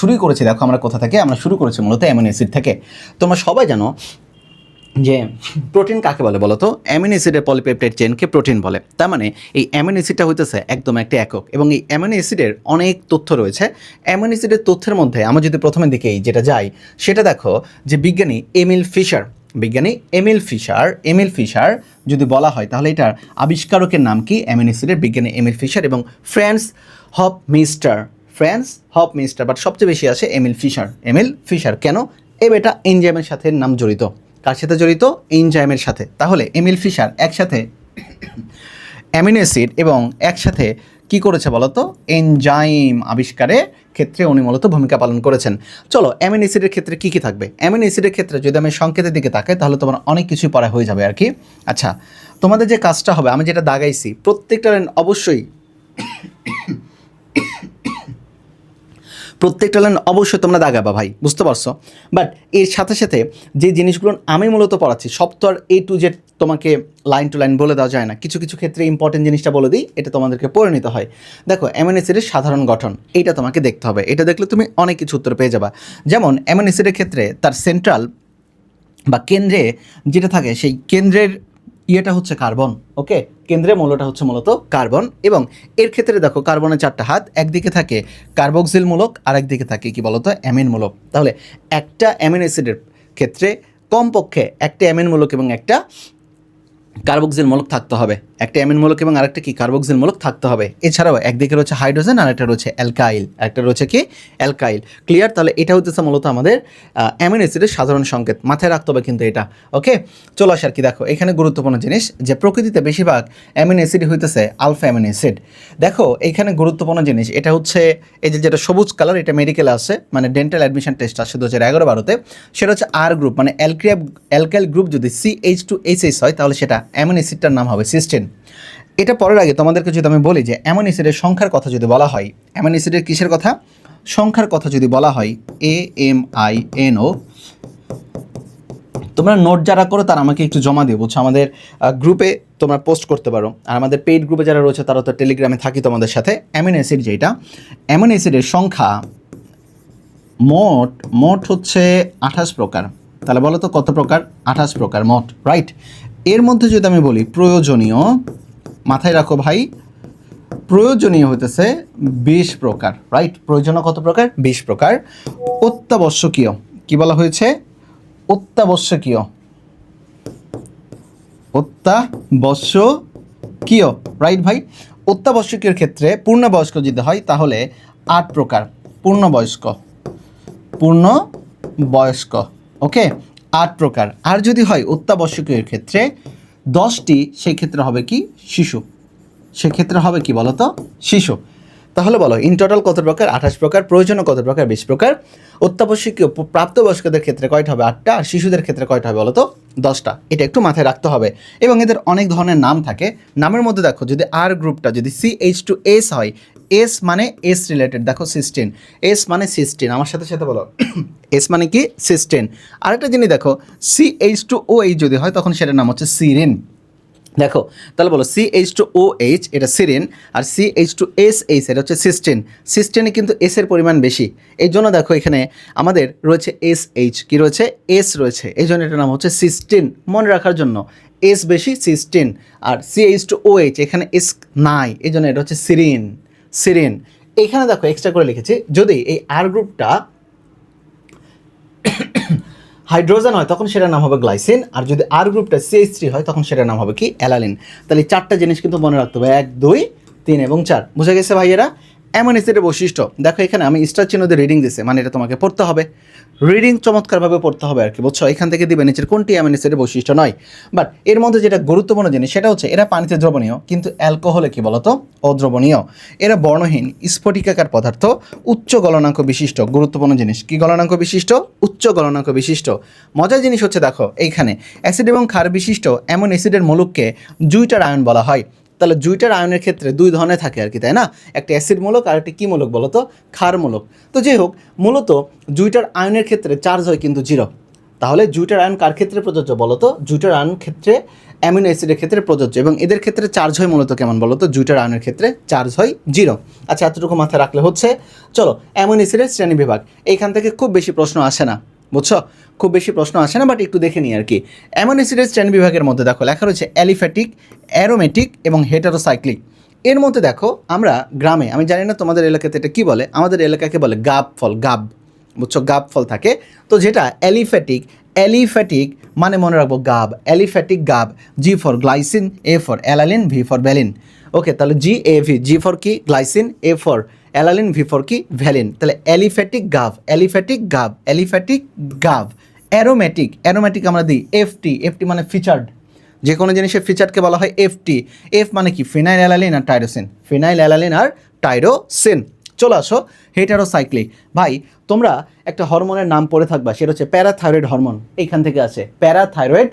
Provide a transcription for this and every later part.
শুরুই করেছি, দেখো আমরা কোথা থেকে, আমরা শুরু করেছি মূলত অ্যামিনো অ্যাসিড থেকে। তোমরা সবাই জানো যে প্রোটিন কাকে বলে বলো তো? অ্যামিনো অ্যাসিডের পলিপেপটাইড চেনকে প্রোটিন বলে। তার মানে এই অ্যামিনো অ্যাসিডটা হইতেছে একদম একটা একক, এবং এই অ্যামিনো অ্যাসিডের অনেক তথ্য রয়েছে। অ্যামিনো অ্যাসিডের তথ্যের মধ্যে আমরা যদি প্রথমে দিকেই যেটা যাই, সেটা দেখো যে বিজ্ঞানী এমিল ফিশার যদি বলা হয় তাহলে এটার আবিষ্কারকের নাম কি? অ্যামিনো অ্যাসিডের বিজ্ঞানী এমিল ফিশার, এবং ফ্রান্স হফমিস্টার, বাট সবচেয়ে বেশি আছে এমিল ফিশার। কেন? এটা এনজাইমের সাথে নাম জড়িত। কার সাথে জড়িত? এনজাইমের সাথে। তাহলে এমিল ফিশার একসাথে অ্যামিনো অ্যাসিড এবং একসাথে কি করেছে বলতো? এনজাইম আবিষ্কারে ক্ষেত্রে উনি মূলত ভূমিকা পালন করেছেন। চলো অ্যামিনো অ্যাসিডের ক্ষেত্রে কী কী থাকবে? অ্যামিনো অ্যাসিডের ক্ষেত্রে যদি আমি সংকেতের দিকে তাকাই তাহলে তোমার অনেক কিছুই পড়া হয়ে যাবে আর কি। আচ্ছা, তোমাদের যে কাজটা হবে, আমি যেটা দাগাইছি প্রত্যেকটা লাইন অবশ্যই তোমরা দাগাবা ভাই, বুঝতে পারছো? বাট এর সাথে সাথে যে জিনিসগুলো আমি মূলত পড়াচ্ছি সব তো আর A to Z তোমাকে লাইন টু লাইন বলে দেওয়া যায় না। কিছু কিছু ক্ষেত্রে ইম্পর্টেন্ট জিনিসটা বলে দিই, এটা তোমাদেরকে পড়ে নিতে হয়। দেখো অ্যামিনো অ্যাসিডের সাধারণ গঠন, এইটা তোমাকে দেখতে হবে। এটা দেখলে তুমি অনেক কিছু উত্তর পেয়ে যাবা। যেমন অ্যামিনো অ্যাসিডের ক্ষেত্রে তার সেন্ট্রাল বা কেন্দ্রে যেটা থাকে, সেই কেন্দ্রের ইয়েটা হচ্ছে কার্বন। ওকে, কেন্দ্রের মূলটা হচ্ছে মূলত কার্বন, এবং এর ক্ষেত্রে দেখো কার্বনের চারটা হাত, একদিকে থাকে কার্বক্সিল মূলক আর একদিকে থাকে কি বলতো? অ্যামিন মূলক। তাহলে একটা অ্যামিনো অ্যাসিডের ক্ষেত্রে কমপক্ষে একটা অ্যামিন মূলক এবং একটা কার্বক্সিল মূলক থাকতে হবে, একটা অ্যামিন মূলক এবং আরেকটা কি কার্বক্সিল মূলক থাকতে হবে। এছাড়াও একদিকে রয়েছে হাইড্রোজেন আর একটা রয়েছে অ্যালকাইল, একটা রয়েছে কি অ্যালকাইল। ক্লিয়ার? তাহলে এটা হচ্ছে মূলত আমাদের অ্যামিনো অ্যাসিডের সাধারণ সংকেত, মাথায় রাখতে হবে কিন্তু এটা। ওকে, চলো আসার কি দেখো এখানে গুরুত্বপূর্ণ জিনিস যে প্রকৃতিতে বেশিরভাগ অ্যামিনো অ্যাসিড হইতেছে আলফা অ্যামিনো অ্যাসিড। দেখো এখানে গুরুত্বপূর্ণ জিনিস এটা হচ্ছে এই যে যেটা সবুজ কালার, এটা মেডিকেলে আছে, মানে ডেন্টাল অ্যাডমিশন টেস্ট আসে 2011-12-তে। সেটা হচ্ছে আর গ্রুপ, মানে অ্যালকাইল গ্রুপ যদি CH2SH হয় তাহলে সেটা অ্যামিনো অ্যাসিডটার নাম হবে সিস্টেন। এটা পরের আগে তোমাদেরকে যদি আমি বলি যে অ্যামিনো অ্যাসিডের সংখ্যার কথা যদি বলা হয়, অ্যামিনো অ্যাসিডের কিসের কথা? সংখ্যার কথা যদি বলা হয়, AMINO। তোমরা নোট যারা করো তারা আমাকে একটু জমা দিও, বুঝছো? আমাদের গ্রুপে তোমরা পোস্ট করতে পারো, আর আমাদের পেইড গ্রুপে যারা রয়েছে তারা তো টেলিগ্রামে থাকি তোমাদের সাথে। অ্যামিনো অ্যাসিড যেটা, অ্যামিনো অ্যাসিডের সংখ্যা মোট হচ্ছে 28 প্রকার। তাহলে বলো তো কত প্রকার? 28 প্রকার মোট, রাইট? এর মধ্যে যদি আমি বলি প্রয়োজনীয়, মাথায় রাখো ভাই, প্রয়োজনীয় হইতেছে 20 প্রকার, রাইট? প্রয়োজনীয় কত প্রকার? 20 প্রকার। অত্যাবশ্যকীয় কি বলা হয়েছে? অত্যাবশ্যকীয়, রাইট ভাই? অত্যাবশ্যকীয় ক্ষেত্রে পূর্ণবয়স্ক যদি হয় তাহলে 8 প্রকার পূর্ণবয়স্ক। ওকে, 8 প্রকার। আর যদি হয় অত্যাবশ্যকীয় ক্ষেত্রে 10টি, সেই ক্ষেত্রে হবে কি? শিশু। সেক্ষেত্রে হবে কি বলো তো? শিশু। তাহলে বলো ইন টোটাল কত প্রকার? 28 প্রকার। প্রয়োজনীয় কত প্রকার? 20 প্রকার। অত্যাবশ্যকীয় প্রাপ্তবয়স্কদের ক্ষেত্রে কয়টা হবে? 8টা। আর শিশুদের ক্ষেত্রে কয়টা হবে বলো তো? 10টা। এটা একটু মাথায় রাখতে হবে। এবং এদের অনেক ধরনের নাম থাকে। নামের মধ্যে দেখো যদি আর গ্রুপটা যদি CH2S হয়, এস মানে এস রিলেটেড, দেখো সিস্টেন, এস মানে সিস্টেন, আমার সাথে সাথে বলো এস মানে কি? সিস্টেন। আরেকটা জিনিস দেখো CH2OH যদি হয় তখন সেটার নাম হচ্ছে সিরিন। দেখো তাহলে বলো CH2OH এটা সিরিন, আর CH2SH এটা হচ্ছে সিস্টেন। সিস্টেনে কিন্তু এস এর পরিমাণ বেশি, এই জন্য দেখো এখানে আমাদের রয়েছে SH, কি রয়েছে? এস রয়েছে, এই জন্য এটার নাম হচ্ছে সিস্টেন। মনে রাখার জন্য এস বেশি, সিস্টেন। আর CH2OH এখানে এস নাই, এই জন্য এটা হচ্ছে সিরিন। এখানে দেখো এক্সট্রা করে লিখেছি, যদি এই আর গ্রুপটা হাইড্রোজেন হয় তখন সেটার নাম হবে গ্লাইসিন, আর যদি আর গ্রুপটা CH3 হয় তখন সেটার নাম হবে কি? অ্যালানিন। তাহলে 4টা জিনিস কিন্তু মনে রাখতে হবে, 1, 2, 3 এবং 4। বুঝে গেছে ভাইয়েরা? অ্যামিনো অ্যাসিডের বৈশিষ্ট্য দেখো, এখানে আমি স্টার চিহ্ন দিয়ে রিডিং দিছে, মানে এটা তোমাকে পড়তে হবে। রিডিং চমৎকারভাবে পড়তে হবে আর কি, বুঝছো? এখান থেকে দিবে নিচের কোনটি অ্যামিনো অ্যাসিডের বৈশিষ্ট্য নয়। বাট এর মধ্যে যেটা গুরুত্বপূর্ণ জিনিস সেটা হচ্ছে এরা পানিতে দ্রবণীয়, কিন্তু অ্যালকোহলে কি বলতো? অদ্রবণীয়। এরা বর্ণহীন স্ফটিকাকার পদার্থ, উচ্চ গলনাঙ্ক বিশিষ্ট। গুরুত্বপূর্ণ জিনিস কি? গলনাঙ্ক বিশিষ্ট, উচ্চ গলনাঙ্ক বিশিষ্ট। মজার জিনিস হচ্ছে দেখো এইখানে অ্যাসিড এবং ক্ষার বিশিষ্ট অ্যামিনো অ্যাসিডের মূলককে জুইটার আয়ন বলা হয়। তাহলে জুইটার আয়নের ক্ষেত্রে 2 ধরনের থাকে আর কি, তাই না? একটা অ্যাসিড মূলক আর একটা কী মূলক বলো তো? ক্ষার মূলক। তো যাই হোক, মূলত জুইটার আয়নের ক্ষেত্রে চার্জ হয় কিন্তু 0। তাহলে জুটের আয়ন কার ক্ষেত্রে প্রযোজ্য বলো তো? জুটের আয়ন ক্ষেত্রে অ্যামিনো অ্যাসিডের ক্ষেত্রে প্রযোজ্য, এবং এদের ক্ষেত্রে চার্জ হয় মূলত কেমন বলো তো? জুটের আয়নের ক্ষেত্রে চার্জ হয় 0। আচ্ছা, এতটুকু মাথায় রাখলে হচ্ছে। চলো, অ্যামিনো অ্যাসিডের শ্রেণী বিভাগ, এইখান থেকে খুব বেশি প্রশ্ন আসে না, বুঝছো? খুব বেশি প্রশ্ন আসে না, বাট একটু দেখে নিই আর কি। অ্যামিনো অ্যাসিডের শ্রেণী বিভাগের মধ্যে দেখো লেখা রয়েছে অ্যালিফ্যাটিক, অ্যারোমেটিক এবং হেটারোসাইক্লিক। এর মধ্যে দেখো আমরা গ্রামে, আমি জানি না তোমাদের এলাকাতে এটা কী বলে, আমাদের এলাকাকে বলে গাব ফল, গাব, বুঝছো? গাব ফল থাকে। তো যেটা অ্যালিফ্যাটিক, অ্যালিফ্যাটিক মানে মনে রাখবো গাব, অ্যালিফ্যাটিক গাব। G for glycine, A for alanine, V for valine. Okay, তাহলে G A V, G for কি glycine, A for alanine, V for কি ভ্যালিন। তাহলে অ্যালিফ্যাটিক গাব, অ্যালিফ্যাটিক গাব, অ্যালিফ্যাটিক গাব। অ্যারোমেটিক, অ্যারোমেটিক আমরা দিই এফটি, এফটি মানে ফিচার্ড। যে কোনো জিনিসের ফিচারকে বলা হয় এফটি। এফ মানে কি? ফিনাইল অ্যালালিন আর টাইরোসিন, ফিনাইল অ্যালালিন আর টাইরোসিন। চলে আসো হেটারোসাইক্লিক। ভাই তোমরা একটা হরমোনের নাম পড়ে থাকবা, সেটা হচ্ছে প্যারাথাইরয়েড হরমোন। এইখান থেকে আছে প্যারাথাইরয়েড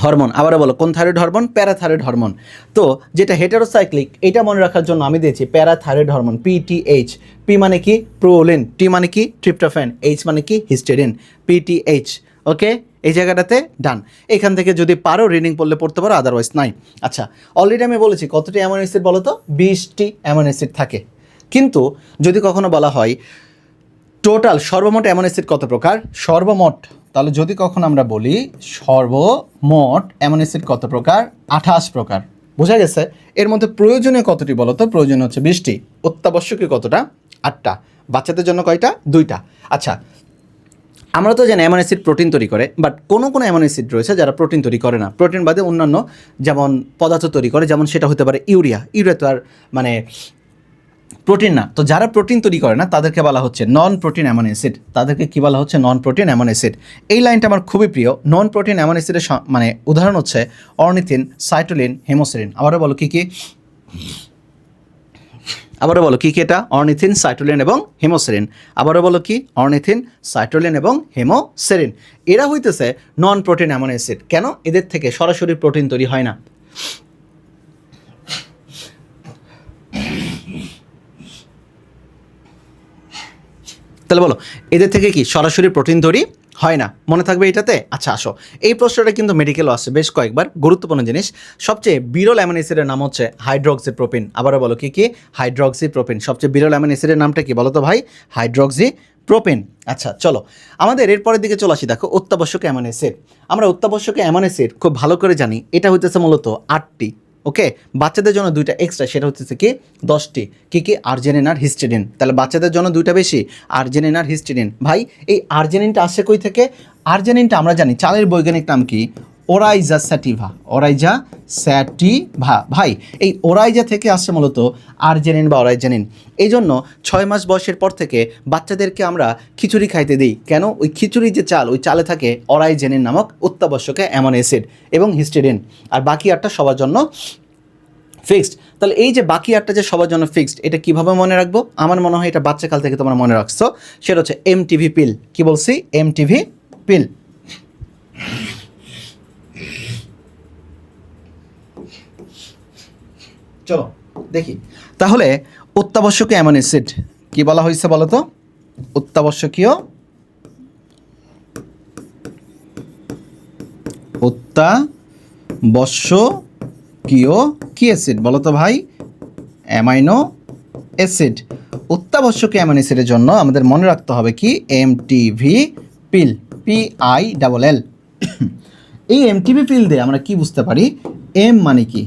হরমোন। আবারও বলো, কোন থাইরয়েড হরমোন? Parathyroid hormone. তো যেটা হেটারোসাইক্লিক, এটা মনে রাখার জন্য আমি দিয়েছি প্যারাথাইরয়েড হরমোন, পিটিএইচ। পি মানে কি? প্রোলিন, টি মানে কি? ট্রিপ্টোফ্যান, এইচ মানে কি? হিস্টেরিন, পিটিএইচ। ওকে, এই জায়গাটাতে ডান। এখান থেকে যদি পারো রিডিং পড়লে পড়তে পারো, আদারওয়াইজ নাই। আচ্ছা, অলরেডি আমি বলেছি কতটি অ্যামাইনো অ্যাসিড বলো তো? 20টি অ্যামাইনো অ্যাসিড থাকে। কিন্তু যদি কখনো বলা হয় টোটাল সর্বমোট অ্যামাইনো অ্যাসিড কত প্রকার, সর্বমোট, তাহলে যদি কখন আমরা বলি সর্বমোট অ্যামাইনো অ্যাসিড কত প্রকার, 28 প্রকার। বোঝা গেছে? এর মধ্যে প্রয়োজনীয় কতটি বলো তো? প্রয়োজনীয় হচ্ছে 20টি। অত্যাবশ্যকীয় কতটা? 8টা। বাচ্চাদের জন্য কয়টা? 2টা। আচ্ছা, আমরা তো জানি অ্যামাইনো অ্যাসিড প্রোটিন তৈরি করে, বাট কোনো কোনো অ্যামাইনো অ্যাসিড রয়েছে যারা প্রোটিন তৈরি করে না। প্রোটিন বাদে অন্যান্য যেমন পদার্থ তৈরি করে, যেমন সেটা হতে পারে ইউরিয়া। ইউরিয়া তো আর মানে প্রোটিন না। তো যারা প্রোটিন তৈরি করে না তাদেরকে বলা হচ্ছে নন প্রোটিন অ্যামাইনো অ্যাসিড। তাদেরকে কী বলা হচ্ছে? Non protein amino acid. এই লাইনটা আমার খুবই প্রিয়। নন প্রোটিন অ্যামাইনো অ্যাসিডের মানে উদাহরণ হচ্ছে অর্নিথিন, সাইটোলিন, হেমোসেরিন। আবারও বলো কী কী? আবারও বলো কী কী এটা? অর্নিথিন, সাইটোলিন এবং হেমোসেরিন। আবারও বলো কি? অর্নিথিন, সাইটোলিন এবং হেমোসেরিন। এরা হইতেছে নন প্রোটিন অ্যামাইনো অ্যাসিড। কেন? এদের থেকে সরাসরি প্রোটিন তৈরি হয় না। তাহলে বলো, এদের থেকে কি সরাসরি প্রোটিন তৈরি হয় না? মনে থাকবে এটাতে। আচ্ছা আসো, এই প্রশ্নটা কিন্তু মেডিকেলও আসছে বেশ কয়েকবার, গুরুত্বপূর্ণ জিনিস। সবচেয়ে বিরল অ্যামিনো অ্যাসিডের নাম হচ্ছে হাইড্রোক্সিপ্রোপিন। আবারও বলো কি কি? হাইড্রোক্সিপ্রোপিন। সবচেয়ে বিরল অ্যামিনো অ্যাসিডের নামটা কি বলো তো ভাই? হাইড্রোক্সিপ্রোপিন। আচ্ছা চলো, আমাদের এরপরের দিকে চলে আসি। দেখো, অত্যাবশ্যক অ্যামিনো অ্যাসিড। আমরা অত্যাবশ্যক অ্যামিনো অ্যাসিড খুব ভালো করে জানি। এটা হইতেছে মূলত 8টি। ওকে, বাচ্চাদের জন্য 2টা এক্সট্রা, সেটা হচ্ছে কি 10টি। কী কী? আর্জিনিন আর হিস্টিডিন। তাহলে বাচ্চাদের জন্য 2টা বেশি, আর্জিনিন আর হিস্টিডিন। ভাই এই আর্জিনিনটা আসে কই থেকে? আর্জিনিনটা আমরা জানি চালের বৈজ্ঞানিক নাম কি? ওরাইজা স্যাটিভা, ওরাইজা স্যাটিভা। ভাই এই ওরাইজা থেকে আসছে মূলত আর্জেনিন বা অরাইজেনিন। এই জন্য 6 মাস বয়সের পর থেকে বাচ্চাদেরকে আমরা খিচুড়ি খাইতে দিই। কেন? ওই খিচুড়ি যে চাল, ওই চালে থাকে অরাইজেনিন নামক অত্যাবশ্যক অ্যামিনো অ্যাসিড এবং হিস্টিডিন। আর বাকি 8টা সবার জন্য ফিক্সড। তাহলে এই যে বাকি 8টা যে সবার জন্য ফিক্সড, এটা কিভাবে মনে রাখবো? আমার মনে হয় এটা বাচ্চাকাল থেকে তোমরা মনে রাখছো। সেটা হচ্ছে এমটিভি পিল। কি বলছি? এমটিভি পিল। চলো দেখি তাহলে অত্যাবশ্যকীয় অ্যামিনো অ্যাসিড কি বলা হয়েছে বলো তো? অত্যাবশ্যকীয় কি অ্যাসিড বলো তো ভাই? Amino acid. অত্যাবশ্যকীয় অ্যামিনো অ্যাসিডের জন্য আমাদের মনে রাখতে হবে কি? এমটিভি পিল, PILL। এই এমটিভি পিল দিয়ে আমরা কি বুঝতে পারি? এম মানে কি?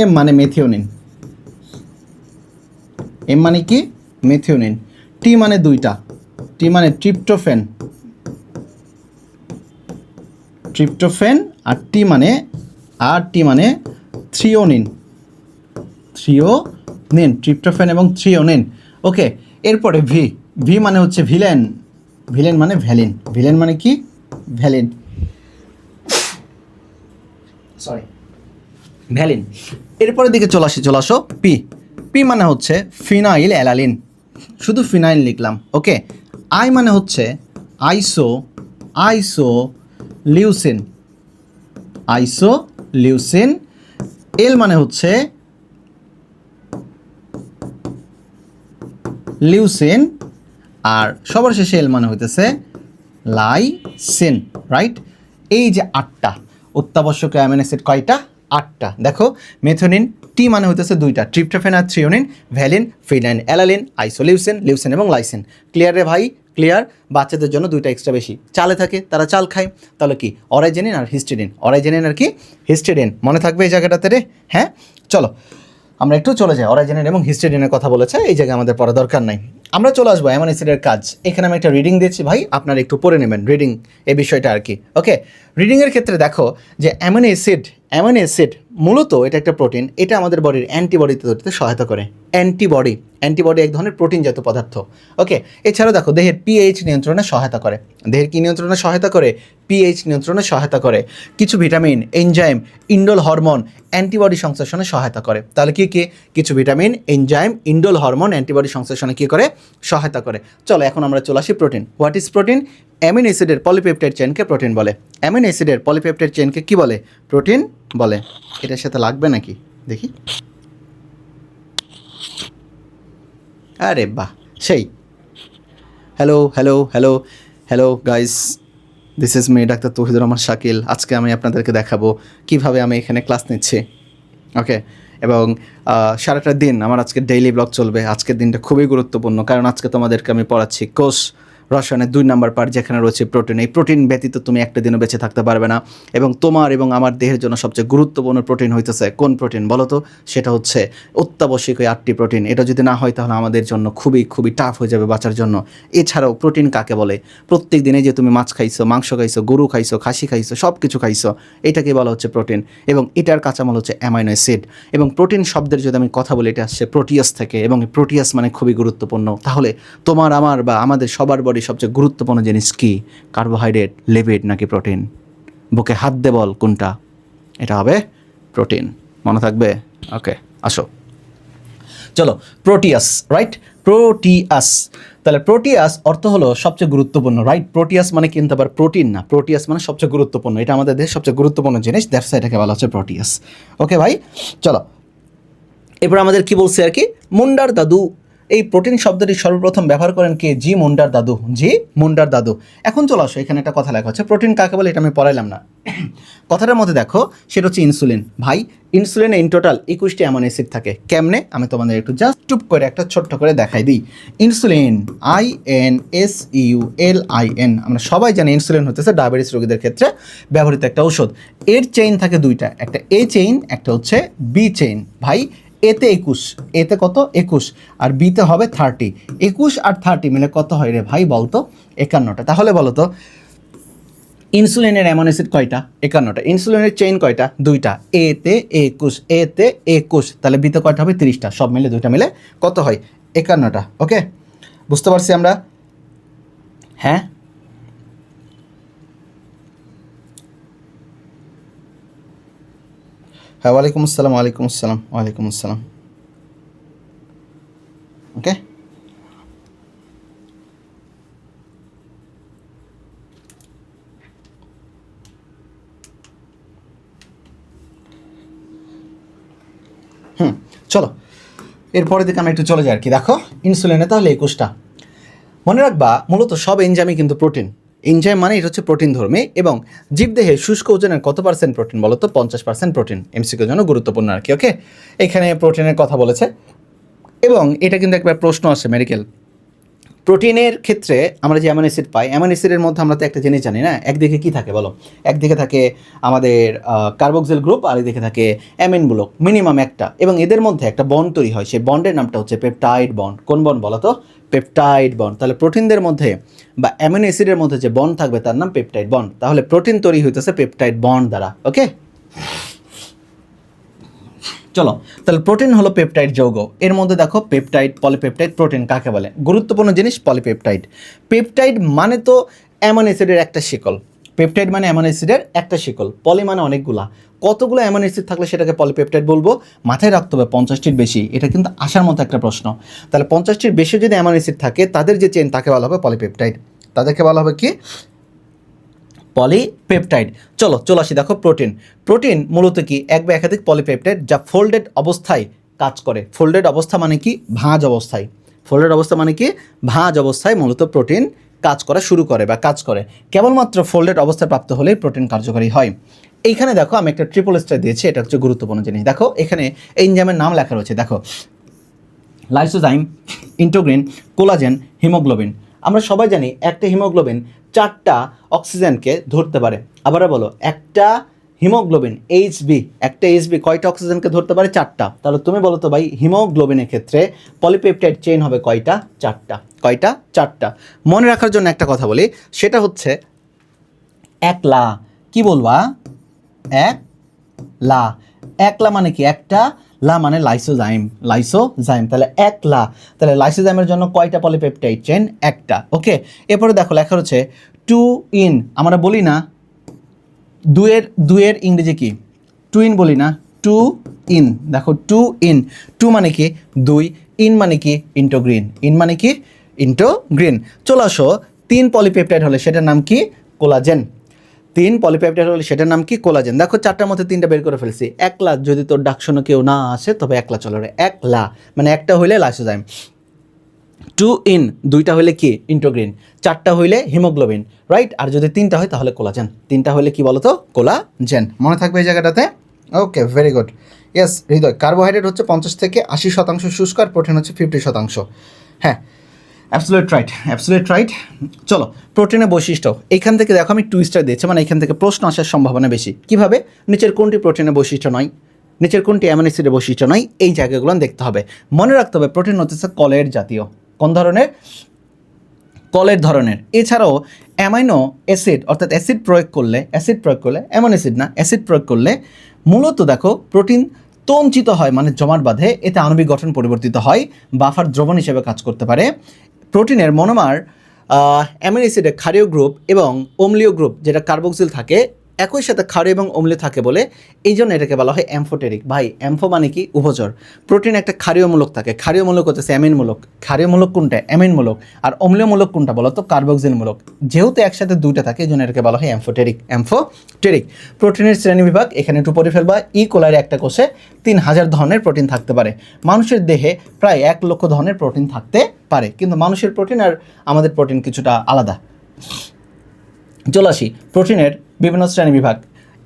এম মানে মেথিওনিন। এম মানে কি? মেথিওনিন। টি মানে 2টা, টি মানে ট্রিপ্টোফ্যান, ট্রিপ্টোফ্যান। আর টি মানে থ্রিওনিন, থ্রিওনিন, ট্রিপ্টোফ্যান এবং থ্রিওনিন। ওকে, এরপরে ভি। ভি মানে হচ্ছে ভিলেন, ভিলেন মানে ভ্যালিন, ভিলেন মানে কি? Valine, sorry valine. এরপরের দিকে চলে আসো পি। পি মানে হচ্ছে ফিনাইল অ্যালালিন, শুধু ফিনাইল লিখলাম। ওকে, আই মানে হচ্ছে আইসোলিউসিন, আইসোলিউসিন। এল মানে হচ্ছে লিউসিন। আর সবার শেষে এল মানে হইতেছে লাইসিন, রাইট? এই যে 8টা অত্যাবশ্যকীয় অ্যামিনো অ্যাসিড কয়টা? 8টা। দেখো মেথিওনিন, টি মানে হইতেছে 2টা, ট্রিপ্টোফ্যান আর threonine, valine, phenylalanine, isoleucine, leucine এবং লাইসিন। ক্লিয়ার রে ভাই? ক্লিয়ার? বাচ্চাদের জন্য 2টা এক্সট্রা বেশি। চালে থাকে, তারা চাল খায়, তাহলে কি অরাইজেনিন আর হিস্টিডিন, অরাইজেনিন আর কি হিস্টিডিন। মনে থাকবে এই জায়গাটাতে রে? হ্যাঁ, চলো আমরা একটু চলে যাই। অরাইজেনিন এবং হিস্টিডিনের কথা বলেছে, এই জায়গায় আমাদের পড়া দরকার নাই। আমরা চলে আসবো অ্যামিনো অ্যাসিডের কাজ। এখানে আমি একটা রিডিং দিয়েছি ভাই, আপনারা একটু পড়ে নেবেন রিডিং এই বিষয়টা আর কি। ওকে, রিডিংয়ের ক্ষেত্রে দেখো যে অ্যামিনো অ্যাসিড মূলত এটা একটা প্রোটিন, এটা আমাদের বডির অ্যান্টিবডি তৈরি করতে সহায়তা করে। অ্যান্টিবডি এক ধরনের প্রোটিনজাত পদার্থ। ওকে, এছাড়াও দেখো দেহের পিএইচ নিয়ন্ত্রণে সহায়তা করে। দেহের কি নিয়ন্ত্রণে সহায়তা করে? পিএইচ নিয়ন্ত্রণে সহায়তা করে। কিছু vitamin, enzyme, indole hormone antibody সংশ্লেষণে সহায়তা করে। তাহলে কি কিছু vitamin, enzyme, indole hormone antibody সংশ্লেষণে কী করে? সহায়তা করে। চলো এখন আমরা চলে আসি protein. What is protein? Amino অ্যাসিডের পলিপেপটাইড চেইনকে প্রোটিন বলে। অ্যামিনো অ্যাসিডের পলিপেপটাইড চেইনকে কী বলে? প্রোটিন বলে। এটার সাথে লাগবে নাকি দেখি? আরে বাহ, সেই। Hello guys, this is me doctor Touhidur Rahman Shakil. আজকে আমি আপনাদেরকে দেখাবো কিভাবে আমি এখানে ক্লাস নিচ্ছি। ওকে, এবং সারাটা দিন আমার আজকে ডেইলি ব্লগ চলবে। আজকের দিনটা খুবই গুরুত্বপূর্ণ, কারণ আজকে তোমাদেরকে আমি পড়াচ্ছি কোষ রসায়নের 2 নম্বর পার্ট, যেখানে রয়েছে প্রোটিন। এই প্রোটিন ব্যতীত তুমি একটা দিনও বেঁচে থাকতে পারবে না। এবং তোমার এবং আমার দেহের জন্য সবচেয়ে গুরুত্বপূর্ণ প্রোটিন হইতেছে কোন প্রোটিন বলো তো? সেটা হচ্ছে অত্যাবশ্যকীয় 8টি প্রোটিন। এটা যদি না হয় তাহলে আমাদের জন্য খুবই খুবই টাফ হয়ে যাবে বাঁচার জন্য। এছাড়াও প্রোটিন কাকে বলে? প্রত্যেক দিনে যে তুমি মাছ খাইছো, মাংস খাইছো, গরু খাইছো, খাসি খাইছো, সব কিছু খাইছো, এটাকে বলা হচ্ছে প্রোটিন। এবং এটার কাঁচামাল হচ্ছে অ্যামাইনো অ্যাসিড। এবং প্রোটিন শব্দের যদি আমি কথা বলি, এটা আসছে প্রোটিয়াস থেকে, এবং প্রোটিয়াস মানে খুবই গুরুত্বপূর্ণ। তাহলে তোমার, আমার বা আমাদের সবার বডি সবচেয়ে গুরুত্বপূর্ণ জিনিস কি? কার্বোহাইড্রেট, লিপিড নাকি প্রোটিন? বুকে হাত দে বল কোনটা? এটা হবে প্রোটিন। মনে থাকবে? ওকে, আসো চলো। Proteus, right? প্রোটিয়াস। তাহলে প্রোটিয়াস অর্থ হলো সবচেয়ে গুরুত্বপূর্ণ, রাইট? প্রোটিয়াস মানে কিন্তু আবার প্রোটিন না, প্রোটিয়াস মানে সবচেয়ে গুরুত্বপূর্ণ। এটা আমাদের দেশের সবচেয়ে গুরুত্বপূর্ণ জিনিস, দ্যাটস এটাকে বলা হচ্ছে প্রোটিয়াস। ওকে ভাই, চলো এরপর আমাদের কি বলছে আর কি? মুন্ডার দাদু। এই প্রোটিন শব্দটি সর্বপ্রথম ব্যবহার করেন কে? জি মুন্ডার দাদু। এখন চলে আসো, এখানে একটা কথা লেখা হচ্ছে প্রোটিন কাকে বলে, এটা আমি পড়াইলাম না। কথাটার মধ্যে দেখো, সেটা হচ্ছে ইনসুলিন। ভাই ইনসুলিনে ইন টোটাল 21টি অ্যামিনো অ্যাসিড থাকে। কেমনে? আমি তোমাদের একটু জাস্ট টুপ করে একটা ছোট্ট করে দেখাই দিই। ইনসুলিন, INSULIN, আমরা সবাই জানি ইনসুলিন হতেছে ডায়াবেটিস রোগীদের ক্ষেত্রে ব্যবহৃত একটা ঔষধ। এর চেইন থাকে 2টা, একটা এ চেইন, একটা হচ্ছে বি চেইন। ভাই এতে 21, এতে কত? 21, আর বিতে হবে 30। 21 আর 30 মিলে কত হয় রে ভাই বলতো? 51টা। তাহলে বলো তো ইনসুলিনের অ্যামিনো অ্যাসিড কয়টা? 51টা। ইনসুলিনের চেইন কয়টা? 2টা, এতে 21, তাহলে বিতে কয়টা হবে? 30টা। সব মিলে 2টা মিলে কত হয়? 51টা। ওকে, বুঝতে পারছি আমরা? হ্যাঁ, হ্যাঁ, ওয়ালাইকুম আসসালাম। ওকে, চলো এরপরে দিকে আমরা একটু চলে যাই আর কি। দেখো ইনসুলিনে তাহলে 21টা। মনে রাখবা মূলত সব এনজাইমই কিন্তু প্রোটিন। এনজাইম মানে এটা হচ্ছে প্রোটিন ধর্মী। এবং জীবদেহে শুষ্ক ওজনের কত পার্সেন্ট প্রোটিন বলো তো? 50% প্রোটিন। এমসিকিউর জন্য গুরুত্বপূর্ণ আর কি। ওকে, এখানে প্রোটিনের কথা বলেছে, এবং এটা কিন্তু একবার প্রশ্ন আসে মেডিকেল। প্রোটিনের ক্ষেত্রে আমরা যে অ্যামিনো অ্যাসিড পাই, অ্যামিনো অ্যাসিডের মধ্যে আমরা তো একটা জিনিস জানি না, একদিকে কি থাকে বলো? একদিকে থাকে আমাদের কার্বক্সিল গ্রুপ, আর এদিকে থাকে অ্যামিন ব্লক, মিনিমাম একটা। এবং এদের মধ্যে একটা বন্ড তৈরি হয়, সেই বন্ডের নামটা হচ্ছে পেপটাইড বন্ড। কোন বন্ড বলো তো? Peptide bond. তাহলে প্রোটিনদের মধ্যে বা অ্যামিনো অ্যাসিডের মধ্যে যে বন্ড থাকবে তার নাম পেপটাইড বন্ড। তাহলে প্রোটিন তৈরি হইতেছে পেপটাইড বন্ড দ্বারা। ওকে, চলো তাহলে প্রোটিন হলো পেপটাইড যৌগ। এর মধ্যে দেখো পেপটাইড, পলিপেপটাইড, প্রোটিন কাকে বলে? গুরুত্বপূর্ণ জিনিস পলিপেপটাইড। পেপটাইড মানে তো অ্যামিনো অ্যাসিডের একটা শিকল। পেপটাইড মানে অ্যামিনো অ্যাসিডের একটা শিকল। পলি মানে অনেকগুলা। কতগুলো অ্যামিনো অ্যাসিড থাকলে সেটাকে পলিপেপটাইড বলবো? মাথায় রাখতে হবে 50টির বেশি। এটা কিন্তু আসার মতো একটা প্রশ্ন। তাহলে 50টির বেশি যদি অ্যামিনো অ্যাসিড থাকে, তাদের যে চেন তাকে বলা হবে পলিপেপটাইড। তাদেরকে বলা হবে কি? পলিপেপটাইড। চলো আসি। দেখো প্রোটিন মূলত কি? এক বা একাধিক পলিপেপটাইড যা ফোল্ডেড অবস্থায় কাজ করে। ফোল্ডেড অবস্থা মানে কি? ভাঁজ অবস্থায়। ফোল্ডেড অবস্থা মানে কি? ভাঁজ অবস্থায় মূলত প্রোটিন কাজ করা শুরু করে বা কাজ করে। কেবলমাত্র ফোল্ডেড অবস্থায় প্রাপ্ত হলেই প্রোটিন কার্যকরী হয়। এইখানে দেখো আমি একটা ট্রিপল স্টার দিয়েছি, এটা হচ্ছে গুরুত্বপূর্ণ জিনিস। দেখো এখানে এনজাইমের নাম লেখা রয়েছে, দেখো লাইসোজাইম, ইন্টোগ্রিন, কোলাজেন, হিমোগ্লোবিন। আমরা সবাই জানি একটা হিমোগ্লোবিন 4টা অক্সিজেনকে ধরতে পারে। আবারও বলো, একটা হিমোগ্লোবিন এইচবি, একটা এইচবি কয়টা অক্সিজেনকে ধরতে পারে? 4টা। তাহলে তুমি বলো তো ভাই, হিমোগ্লোবিনের ক্ষেত্রে পলিপেপটাইড চেইন হবে কয়টা? 4টা। কয়টা? 4টা। মনে রাখার জন্য একটা কথা বলি, সেটা হচ্ছে একলা। কি বলবা? একলা। একলা মানে কি? একটা লা মানে লাইসোজাইম, লাইসোজাইম। তাহলে একলা। তাহলে লাইসোজাইমের জন্য কয়টা পলিপেপটাইড চেইন? একটা। ওকে, এরপরে দেখো লেখা হচ্ছে টু ইন। আমরা বলি না দুয়ের ইংরেজি কি? টু ইন বলি না, টু ইন। দেখো টু ইন, টু মানে কি? 2, ইন মানে কি? ইন্টোগ্রিন। ইন মানে কি? ইন্টোগ্রিন। চলে আসো, 3 পলিপেপটাইড হলে সেটার নাম কি? কোলাজেন। 3 পলিপেপটাইড হলে সেটার নাম কি? কোলাজেন। দেখো 4টার মধ্যে 3টা বের করে ফেলছি। একলা, যদি তোর ডাক শোনো কেউ না আসে তবে একলা চলে রে। একলা মানে একটা হইলে লাইসোজাইম, 2 ইন 2টা হইলে কি? ইন্টোগ্রিন, 4টা হইলে হিমোগ্লোবিন, রাইট? আর যদি 3টা হয় তাহলে কোলাজেন। 3টা হইলে কি বলো তো? কোলাজেন। মনে থাকবে এই জায়গাটাতে? ওকে, ভেরি গুড। ইয়েস হৃদয়, কার্বোহাইড্রেট হচ্ছে 50 থেকে 80% শুষ্ক আর প্রোটিন হচ্ছে 50%। হ্যাঁ, অ্যাবসলিউট রাইট, অ্যাবসলিউট রাইট। চলো, প্রোটিনের বৈশিষ্ট্য এইখান থেকে দেখো আমি 2 স্টার দিয়েছি, মানে এখান থেকে প্রশ্ন আসার সম্ভাবনা বেশি। কিভাবে? নিচের কোনটি প্রোটিনের বৈশিষ্ট্য নয়, নিচের কোনটি অ্যামিনো অ্যাসিডের বৈশিষ্ট্য নয়, এই জায়গাগুলো দেখতে হবে। মনে রাখতে হবে প্রোটিন হচ্ছে কলের জাতীয়। কোন ধরনের? কলের ধরনের। এছাড়াও অ্যামাইনো অ্যাসিড, অর্থাৎ অ্যাসিড প্রয়োগ করলে অ্যামাইনো অ্যাসিড না, অ্যাসিড প্রয়োগ করলে মূলত দেখো প্রোটিন তঞ্চিত হয়, মানে জমাট বাঁধে, এতে আণবিক গঠন পরিবর্তিত হয়, বাফার দ্রবণ হিসেবে কাজ করতে পারে। প্রোটিনের মনোমার অ্যামিনো অ্যাসিডের ক্ষারীয় গ্রুপ এবং অম্লীয় গ্রুপ, যেটা কার্বক্সিল থাকে, একই সাথে ক্ষারীয় এবং অম্লীয় থাকে বলে এই জন্য এটাকে বলা হয় অ্যাম্ফোটেরিক। ভাই অ্যাম্ফো মানে কি? উভচর। প্রোটিন একটা ক্ষারীয় মূলক থাকে, ক্ষারীয় মূলক হচ্ছে অ্যামিন মূলক। ক্ষারীয় মূলক কোনটা? অ্যামিন মূলক। আর অম্লীয় মূলক কোনটা বলো তো? কার্বক্সিল মূলক। যেহেতু একসাথে 2টা থাকে এই জন্য এটাকে বলা হয় অ্যাম্ফোটেরিক। প্রোটিনের শ্রেণীবিভাগ এখানে একটু পড়ে ফেলবা। কোলার একটা কোষে 3000 ধরনের প্রোটিন থাকতে পারে। মানুষের দেহে প্রায় 1 লক্ষ ধরনের প্রোটিন থাকতে পারে, কিন্তু মানুষের প্রোটিন আর আমাদের প্রোটিন কিছুটা আলাদা। চলে আসি প্রোটিনের বিভিন্ন শ্রেণীবিভাগ।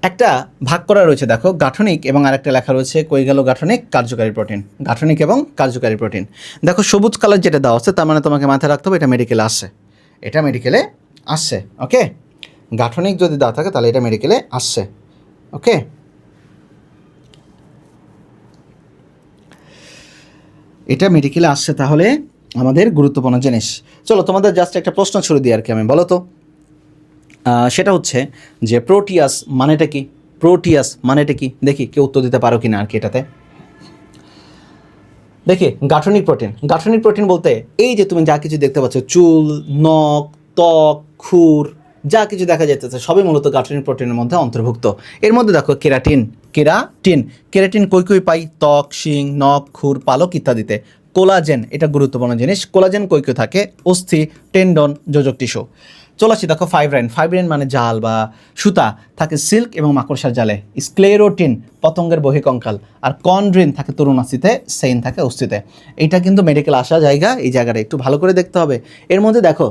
একটা ভাগ করা রয়েছে দেখো, গাঠনিক, এবং আরেকটা লেখা রয়েছে কই গেল? গাঠনিক, কার্যকারী প্রোটিন। গাঠনিক এবং কার্যকারী প্রোটিন। দেখো সবুজ কালার যেটা দেওয়া আছে, তার মানে তোমাকে মাথায় রাখতে হবে এটা মেডিকেলে আসছে, এটা মেডিকেলে আসছে। ওকে, গাঠনিক যদি দেওয়া থাকে তাহলে এটা মেডিকেলে আসছে। ওকে, এটা মেডিকেলে আসছে, তাহলে আমাদের গুরুত্বপূর্ণ জিনিস। চলো তোমাদের জাস্ট একটা প্রশ্ন ছুড়ে দিই আর কি আমি, বলো তো। সেটা হচ্ছে যে প্রোটিয়াস মানেটা কি? প্রোটিয়াস মানেটা কি? দেখি কেউ উত্তর দিতে পারো কি না আর কি এটাতে। দেখি, গাঠনিক প্রোটিন। গাঠনিক প্রোটিন বলতে এই যে তুমি যা কিছু দেখতে পাচ্ছ, চুল, নখ, ত্বক, খুর, যা কিছু দেখা যাচ্ছে সবই মূলত গাঠনিক প্রোটিনের মধ্যে অন্তর্ভুক্ত। এর মধ্যে দেখো কেরাটিন, কেরাটিন, কেরাটিন কই কই পাই? ত্বক, শিং, নখ, খুর, পালক ইত্যাদিতে। কোলাজেন, এটা গুরুত্বপূর্ণ জিনিস। কোলাজেন কই কই থাকে? অস্থি, টেন্ডন, যোজক টিস্যু। চলে আসি দেখো ফাইব্রাইন। ফাইব্রাইন মানে জাল বা সুতা, থাকে সিল্ক এবং মাকড়সার জালে। স্ক্লেরোটিন পতঙ্গের বহিকঙ্কাল। আর কন্ড্রিন থাকে তরুণাস্থিতে, সেইন থাকে অস্থিতে। এটা কিন্তু মেডিকেল আসা জায়গা, এই জায়গাটা একটু ভালো করে দেখতে হবে। এর মধ্যে দেখো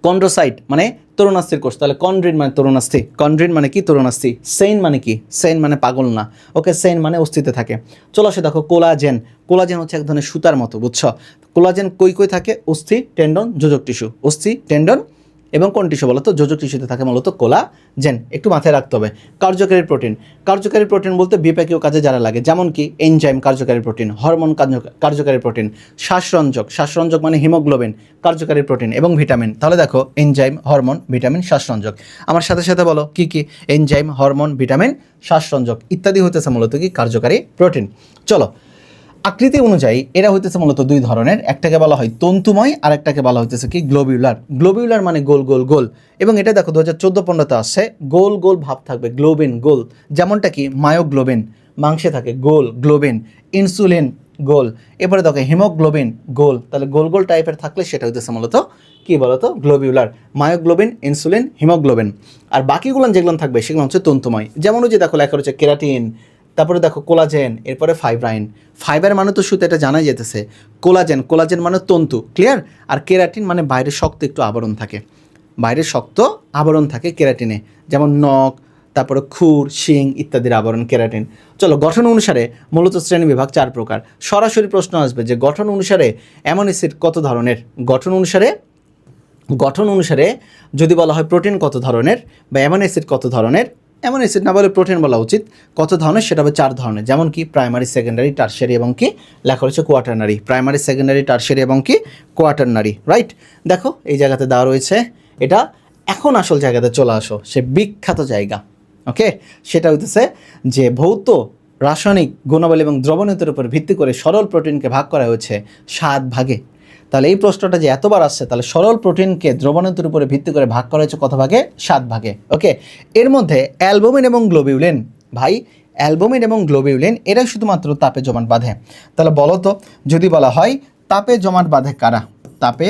কন্ড্রোসাইট মানে তরুণাস্থির কোষ, তাহলে কন্ড্রিন মানে তরুণাস্থি। কন্ড্রিন মানে কি? তরুণাস্থি। সেইন মানে কি? সেইন মানে পাগল না। ওকে, সেইন মানে অস্থিতে থাকে। চলো আসে দেখো কোলাজেন। কোলাজেন হচ্ছে এক ধরনের সুতার মতো, বুঝছো? কোলাজেন কই কই থাকে? অস্থি, টেন্ডন, যোজক টিস্যু। অস্থি, টেন্ডন এবং কোন টিস্যু বলো তো? যোজক টিস্যুতে থাকে মূলত কোলাজেন। একটু মাথায় রাখতে হবে। কার্যকারী প্রোটিন। কার্যকারী প্রোটিন বলতে বিপাকীয় কাজে যারা লাগে, যেমন কি এনজাইম কার্যকারী প্রোটিন, হরমোন কার্যকারী প্রোটিন, শ্বাসরঞ্জক, শ্বাসরঞ্জক মানে হিমোগ্লোবিন কার্যকারী প্রোটিন, এবং ভিটামিন। তাহলে দেখো এনজাইম, হরমোন, ভিটামিন, শ্বাসরঞ্জক। আমার সাথে সাথে বলো কি কি? এনজাইম, হরমোন, ভিটামিন, শ্বাসরঞ্জক ইত্যাদি হইতেছে মূলত কি? কার্যকারী প্রোটিন। চলো, আকৃতি অনুযায়ী এরা হইতেছে মূলত 2 ধরনের। একটাকে বলা হয় তন্তুময়, আর একটাকে বলা হইতেছে কি? গ্লোবিউলার। গ্লোবিউলার মানে গোল গোল গোল। এবং এটা দেখো 2014-15তে আসছে, গোল গোল ভাব থাকবে, গ্লোবিন গোল। যেমনটা কি মায়োগ্লোবিন মাংসে থাকে, গোল গ্লোবিন। ইনসুলিন গোল। এরপরে দেখো হিমোগ্লোবিন গোল। তাহলে গোল গোল টাইপের থাকলে সেটা হইতেছে মূলত কি বলতো? গ্লোবিউলার। Myoglobin, insulin, haemoglobin. আর বাকিগুলো যেগুলো থাকবে সেগুলো হচ্ছে তন্তুময়। যেমন ওই যে দেখো লেখা রয়েছে কেরাটিন, তারপরে দেখো কোলাজেন, এরপরে ফাইব্রাইন। ফাইবার মানে তো শুধু এটা জানাই যেতেছে। কোলাজেন মানে তন্তু, ক্লিয়ার। আর কেরাটিন মানে বাইরে শক্ত একটু আবরণ থাকে, বাইরে শক্ত আবরণ থাকে কেরাটিনে, যেমন নখ, তারপরে খুর, শিং ইত্যাদির আবরণ কেরাটিন। চলো, গঠন অনুসারে মূলত শ্রেণী বিভাগ 4 প্রকার। সরাসরি প্রশ্ন আসবে যে গঠন অনুসারে অ্যামিনো অ্যাসিড কত ধরনের, গঠন অনুসারে যদি বলা হয় প্রোটিন কত ধরনের বা অ্যামিনো অ্যাসিড কত ধরনের, অ্যামিনো অ্যাসিড না বলে প্রোটিন বলা উচিত, কত ধরনের সেটা হবে 4 ধরনের। যেমন কি প্রাইমারি, সেকেন্ডারি, টারশিয়ারি এবং কি লেখা রয়েছে কোয়াটারনারি। প্রাইমারি, সেকেন্ডারি, টারশিয়ারি এবং কি কোয়াটারনারি, রাইট। দেখো এই জায়গাতে দেওয়া রয়েছে, এটা এখন আসল জায়গাতে চলে আসো, সে বিখ্যাত জায়গা। ওকে, সেটা হইতেছে যে ভৌত রাসায়নিক গুণাবলী এবং দ্রবণীয়তার উপর ভিত্তি করে সরল প্রোটিনকে ভাগ করা হয়েছে 7 ভাগে। তাহলে এই প্রশ্নটা যে এতবার আসছে, তাহলে সরল প্রোটিনকে দ্রবণীয়তার উপরে ভিত্তি করে ভাগ করা হয়েছে কত ভাগে? 7 ভাগে। ওকে, এর মধ্যে অ্যালবুমিন এবং গ্লোবিউলিন, ভাই অ্যালবুমিন এবং গ্লোবিউলিন এরা শুধুমাত্র তাপে জমাট বাঁধে। তাহলে বলো তো, যদি বলা হয় তাপে জমাট বাঁধে কারা? তাপে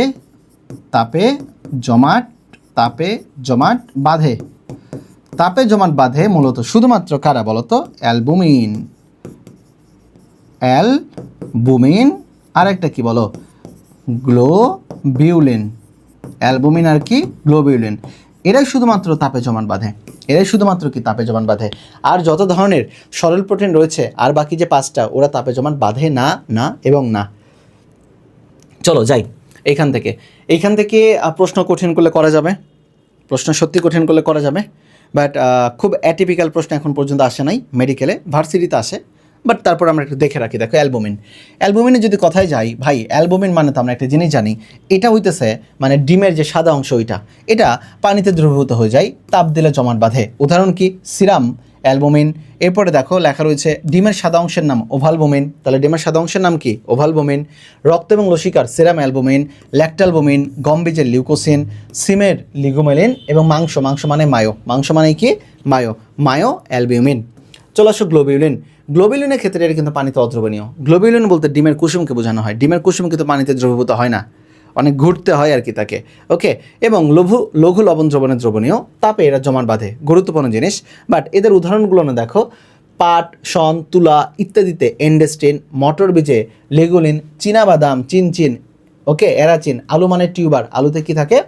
জমাট বাঁধে মূলত শুধুমাত্র কারা বলো তো? অ্যালবুমিন, আর একটা কি বলো? গ্লোবিউলিন। অ্যালবুমিন আর কি? গ্লোবিউলিন। এরাই শুধুমাত্র তাপে জমাট বাঁধে। আর যত ধরনের সরল প্রোটিন রয়েছে আর বাকি যে 5টা, ওরা তাপে জমাট বাঁধে না এবং না। চলো যাই এইখান থেকে প্রশ্ন কঠিন করলে করা যাবে, প্রশ্ন সত্যি কঠিন করলে করা যাবে, বাট খুব অ্যাটিপিক্যাল প্রশ্ন এখন পর্যন্ত আসে নাই। মেডিকেলে, ভার্সিটিতে আসে, বাট তারপর আমরা একটু দেখে রাখি। দেখো অ্যালবুমিনে যদি কথায় যাই, ভাই অ্যালবুমিন মানে তো আমরা একটা জিনিস জানি, এটা হইতেছে মানে ডিমের যে সাদা অংশ, এটা পানিতে দ্রবীভূত হয়ে যায়, তাপ দিলে জমাট বাঁধে। উদাহরণ কি? Serum albumin. এরপরে দেখো লেখা রয়েছে ডিমের সাদা অংশের নাম ওভালবুমিন, তাহলে ডিমের সাদা অংশের নাম কি? ওভালবুমিন। রক্ত এবং লসিকার সেরাম অ্যালবুমিন, ল্যাকটালবুমিন, গম বীজের লিউকোসিন, সিমের লিগুমেলিন এবং মাংস মানে মাংস মানে কি? Myo albumin. চলে আসো গ্লোবিউলিনের ক্ষেত্রে এটা কিন্তু পানিতে অদ্রবণীয়। গ্লোবিউলিন বলতে ডিমের কুসুমকে বোঝানো হয়। ডিমের কুসুম কিন্তু পানিতে দ্রবীভূত হয় না, অনেক ঘুরতে হয় আর কি তাকে। ওকে, এবং লঘু লবণ দ্রবণীয়, তাপে এরা জমাট বাঁধে, গুরুত্বপূর্ণ জিনিস। বাট এদের উদাহরণগুলো না দেখো, পাট, শন, তুলা ইত্যাদিতে এন্ডেস্টিন, মটর বীজে লিগুলিন, চীনাবাদাম চিনচিন, ওকে এরাচিন, আলু মানে টিউবার, আলুতে কি থাকে?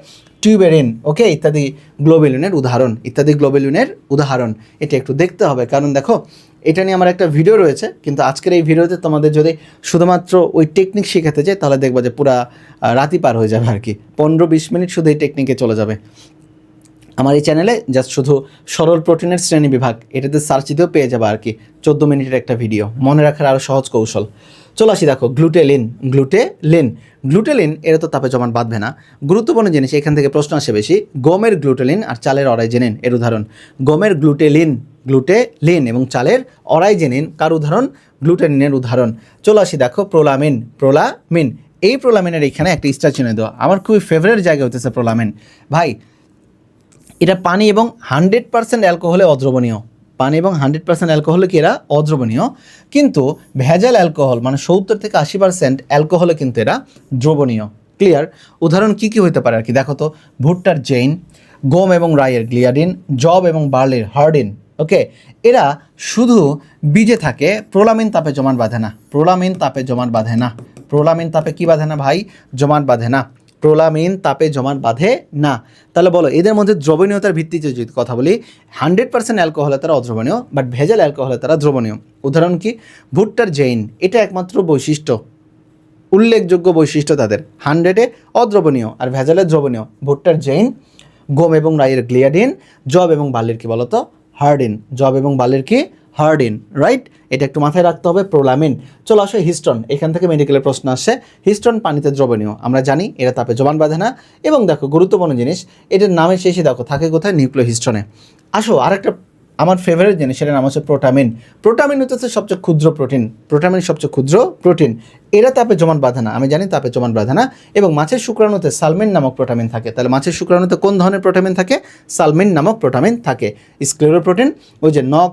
টিউবেরিন, ওকে ইত্যাদি গ্লোবিউলিনের উদাহরণ। এটা একটু দেখতে হবে, কারণ দেখো এটা নিয়ে আমার একটা ভিডিও রয়েছে, কিন্তু আজকের এই ভিডিওতে তোমাদের যদি শুধুমাত্র ওই টেকনিক শেখাতে চাই, তাহলে দেখবা যে পুরা রাতি পার হয়ে যাবে আর কি। 15-20 মিনিট শুধু এই টেকনিকে চলে যাবে। আমার এই চ্যানেলে জাস্ট শুধু সরল প্রোটিনের শ্রেণী বিভাগ, এটাতে সার্চ দিতেও পেয়ে যাবে আর কি, 14 মিনিটের একটা ভিডিও, মনে রাখার আরও সহজ কৌশল। চলো আসি, দেখো গ্লুটেলিন এরা তো তাপে জমাট বাঁধবে না। গুরুত্বপূর্ণ জিনিস, এখান থেকে প্রশ্ন আসে বেশি। গমের গ্লুটেলিন আর চালের অরাইজেনিন এর উদাহরণ। গমের গ্লুটেলিন এবং চালের অরাইজেনিন কার উদাহরণ? গ্লুটেলিনের উদাহরণ। চলো আসি, দেখো প্রোলামিন। এই প্রোলামিনের এখানে একটা স্টার চিহ্ন দেওয়া, আমার খুবই ফেভারিট জায়গা হতেছে প্রোলামিন। ভাই এটা পানি এবং 100% অ্যালকোহলে অদ্রবণীয়। কি এরা অদ্রবণীয়, কিন্তু ভেজাল অ্যালকোহল মানে 70-80% অ্যালকোহলে কিন্তু এরা দ্রবণীয়, ক্লিয়ার। উদাহরণ কি হতে পারে আর কি, দেখো তো, ভুট্টার জেইন, গম এবং রাইয়ের গ্লিয়াডিন, জব এবং বার্লির হার্ডিন। ওকে, এরা শুধু বীজে থাকে, প্রোলামিন তাপে জমাট বাঁধে না। প্রোলামিন তাপে কি বাঁধে না ভাই? জমাট বাঁধে না। প্রোলামিন তাপে জমাট বাঁধে না। তাহলে বলো, এদের মধ্যে দ্রবণীয়তার ভিত্তিতে যদি কথা বলি, 100% অ্যালকোহলে তারা অদ্রবণীয়, বাট ভেজাল অ্যালকোহলে তারা দ্রবণীয়। উদাহরণ কি? ভুট্টার জেইন, এটা একমাত্র উল্লেখযোগ্য বৈশিষ্ট্য তাদের, 100-এ অদ্রবণীয় আর ভেজালে দ্রবণীয়। ভুট্টার জেইন, গম এবং রাইয়ের গ্লিয়াডিন, জব এবং বার্লির কি বলতো? হার্ডিন। রাইট, এটা একটু মাথায় রাখতে হবে, প্রোলামিন। চলো আসো হিস্টোন, এখান থেকে মেডিকেলের প্রশ্ন আসে। হিস্টোন পানিতে দ্রবণীয়, আমরা জানি এরা তাপে জমাট বাঁধে না। এবং দেখো গুরুত্বপূর্ণ জিনিস, এটার নামের শেষে দেখো থাকে কোথায়? নিউক্লিওহিস্টোনে। আসো আরেকটা আমার ফেভারিট জিনিস, সেটার নাম হচ্ছে প্রোটামিন হচ্ছে সবচেয়ে ক্ষুদ্র প্রোটিন। এরা তাপে জমাট বাঁধে না, আমি জানি তাপে জমাট বাঁধে না। এবং মাছের শুক্রাণুতে সালমিন নামক প্রোটামিন থাকে। তাহলে মাছের শুক্রাণুতে কোন ধরনের প্রোটামিন থাকে? সালমিন নামক প্রোটামিন থাকে। স্ক্লেরোপ্রোটিন, ওই যে নখ,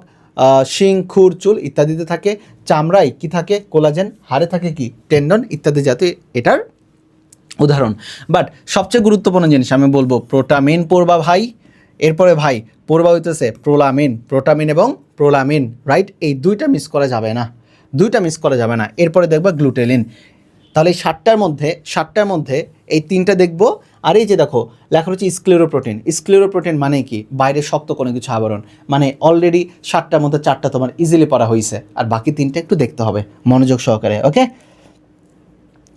শিং, খুর, চুল ইত্যাদিতে থাকে। চামড়ায় কি থাকে? কোলাজেন। হাড়ে থাকে কি? টেন্ডন ইত্যাদি জাতীয় এটার উদাহরণ। বাট সবচেয়ে গুরুত্বপূর্ণ জিনিস আমি বলবো, প্রোটামিন পড়বা ভাই, এরপরে ভাই পড়বা হইতেছে প্রোলামিন, প্রোটামিন এবং প্রোলামিন, রাইট? এই দুইটা মিস করা যাবে না, দুইটা মিস করা যাবে না। এরপরে দেখবা গ্লুটেলিন। তাহলে এই 7টার মধ্যে এই 3টা দেখবো। আর এই যে দেখো লেখা হচ্ছে স্ক্লেরোপ্রোটিন। স্ক্লেরোপ্রোটিন মানে কি? বাইরে শক্ত কোনো কিছু আবরণ, মানে অলরেডি 7টার মধ্যে 4টা তোমার ইজিলি পড়া হয়েছে, আর বাকি 3টা একটু দেখতে হবে মনোযোগ সহকারে। ওকে,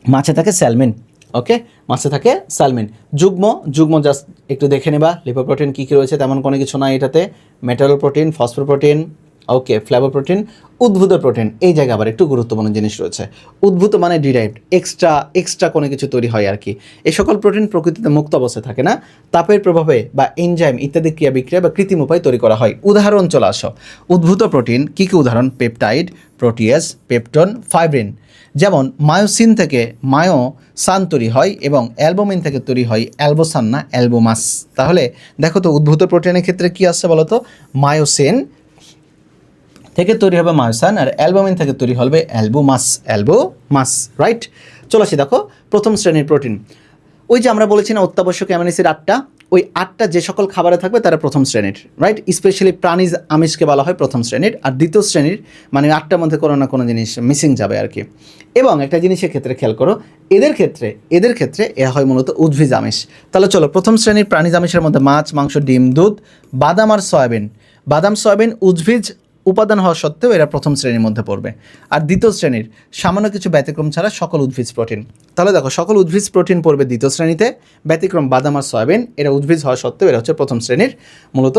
মাছে থাকে স্যালমিন। ওকে, মাছে থাকে স্যালমিন। যুগ্ম জাস্ট একটু দেখে নেবা লিপোপ্রোটিন কী কী রয়েছে, তেমন কোনো কিছু নাই এটাতে। মেটালোপ্রোটিন, ফসফোপ্রোটিন, ওকে, ফ্ল্যাভোপ্রোটিন, উদ্ভূত প্রোটিন। এই জায়গায় আবার একটু গুরুত্বপূর্ণ জিনিস রয়েছে। উদ্ভূত মানে ডিরাইভড, এক্সট্রা কোনো কিছু তৈরি হয় আর কি। এই সকল প্রোটিন প্রকৃতিতে মুক্ত অবস্থায় থাকে না, তাপের প্রভাবে বা এনজাইম ইত্যাদি ক্রিয়া বিক্রিয়া বা কৃত্রিম উপায়ে তৈরি করা হয়। উদাহরণ চলে আসো, উদ্ভূত প্রোটিন কী কী উদাহরণ? Peptide, Proteus, peptone, fibrin. যেমন মায়োসিন থেকে মায়োসান তৈরি হয় এবং অ্যালবুমিন থেকে তৈরি হয় অ্যালবোসান না অ্যালবোমাস। তাহলে দেখো তো উদ্ভূত প্রোটিনের ক্ষেত্রে কী আসছে বলো তো? মায়োসিন থেকে তৈরি হবে মায়োসান, আর অ্যালবুমিন থেকে তৈরি হবে অ্যালবোমাস, রাইট? চলো আসি দেখো প্রথম শ্রেণীর প্রোটিন। ওই যে আমরা বলেছি না অত্যাবশ্যক অ্যামিনো অ্যাসিড 8টা, ওই 8টা যে সকল খাবারে থাকবে তারা প্রথম শ্রেণীর, রাইট? স্পেশালি প্রাণীজ আমিষকে বলা হয় প্রথম শ্রেণীর, আর দ্বিতীয় শ্রেণীর মানে 8টার মধ্যে কোনো না কোনো জিনিস মিসিং যাবে আর কি। এবং একটা জিনিসের ক্ষেত্রে খেয়াল করো, এদের ক্ষেত্রে এরা হয় মূলত উদ্ভিজ আমিষ। তাহলে চলো প্রথম শ্রেণীর প্রাণীজ আমিষের মধ্যে মাছ, মাংস, ডিম, দুধ, বাদাম আর সয়াবিন। বাদাম সয়াবিন উদ্ভিজ উপাদান হওয়া সত্ত্বেও এরা প্রথম শ্রেণীর মধ্যে পড়বে। আর দ্বিতীয় শ্রেণীর সামান্য কিছু ব্যতিক্রম ছাড়া সকল উদ্ভিজ প্রোটিন। তাহলে দেখো সকল উদ্ভিজ প্রোটিন পড়বে দ্বিতীয় শ্রেণীতে, ব্যতিক্রম বাদাম আর সয়াবিন, এরা উদ্ভিজ হওয়া সত্ত্বেও এরা হচ্ছে প্রথম শ্রেণীর মূলত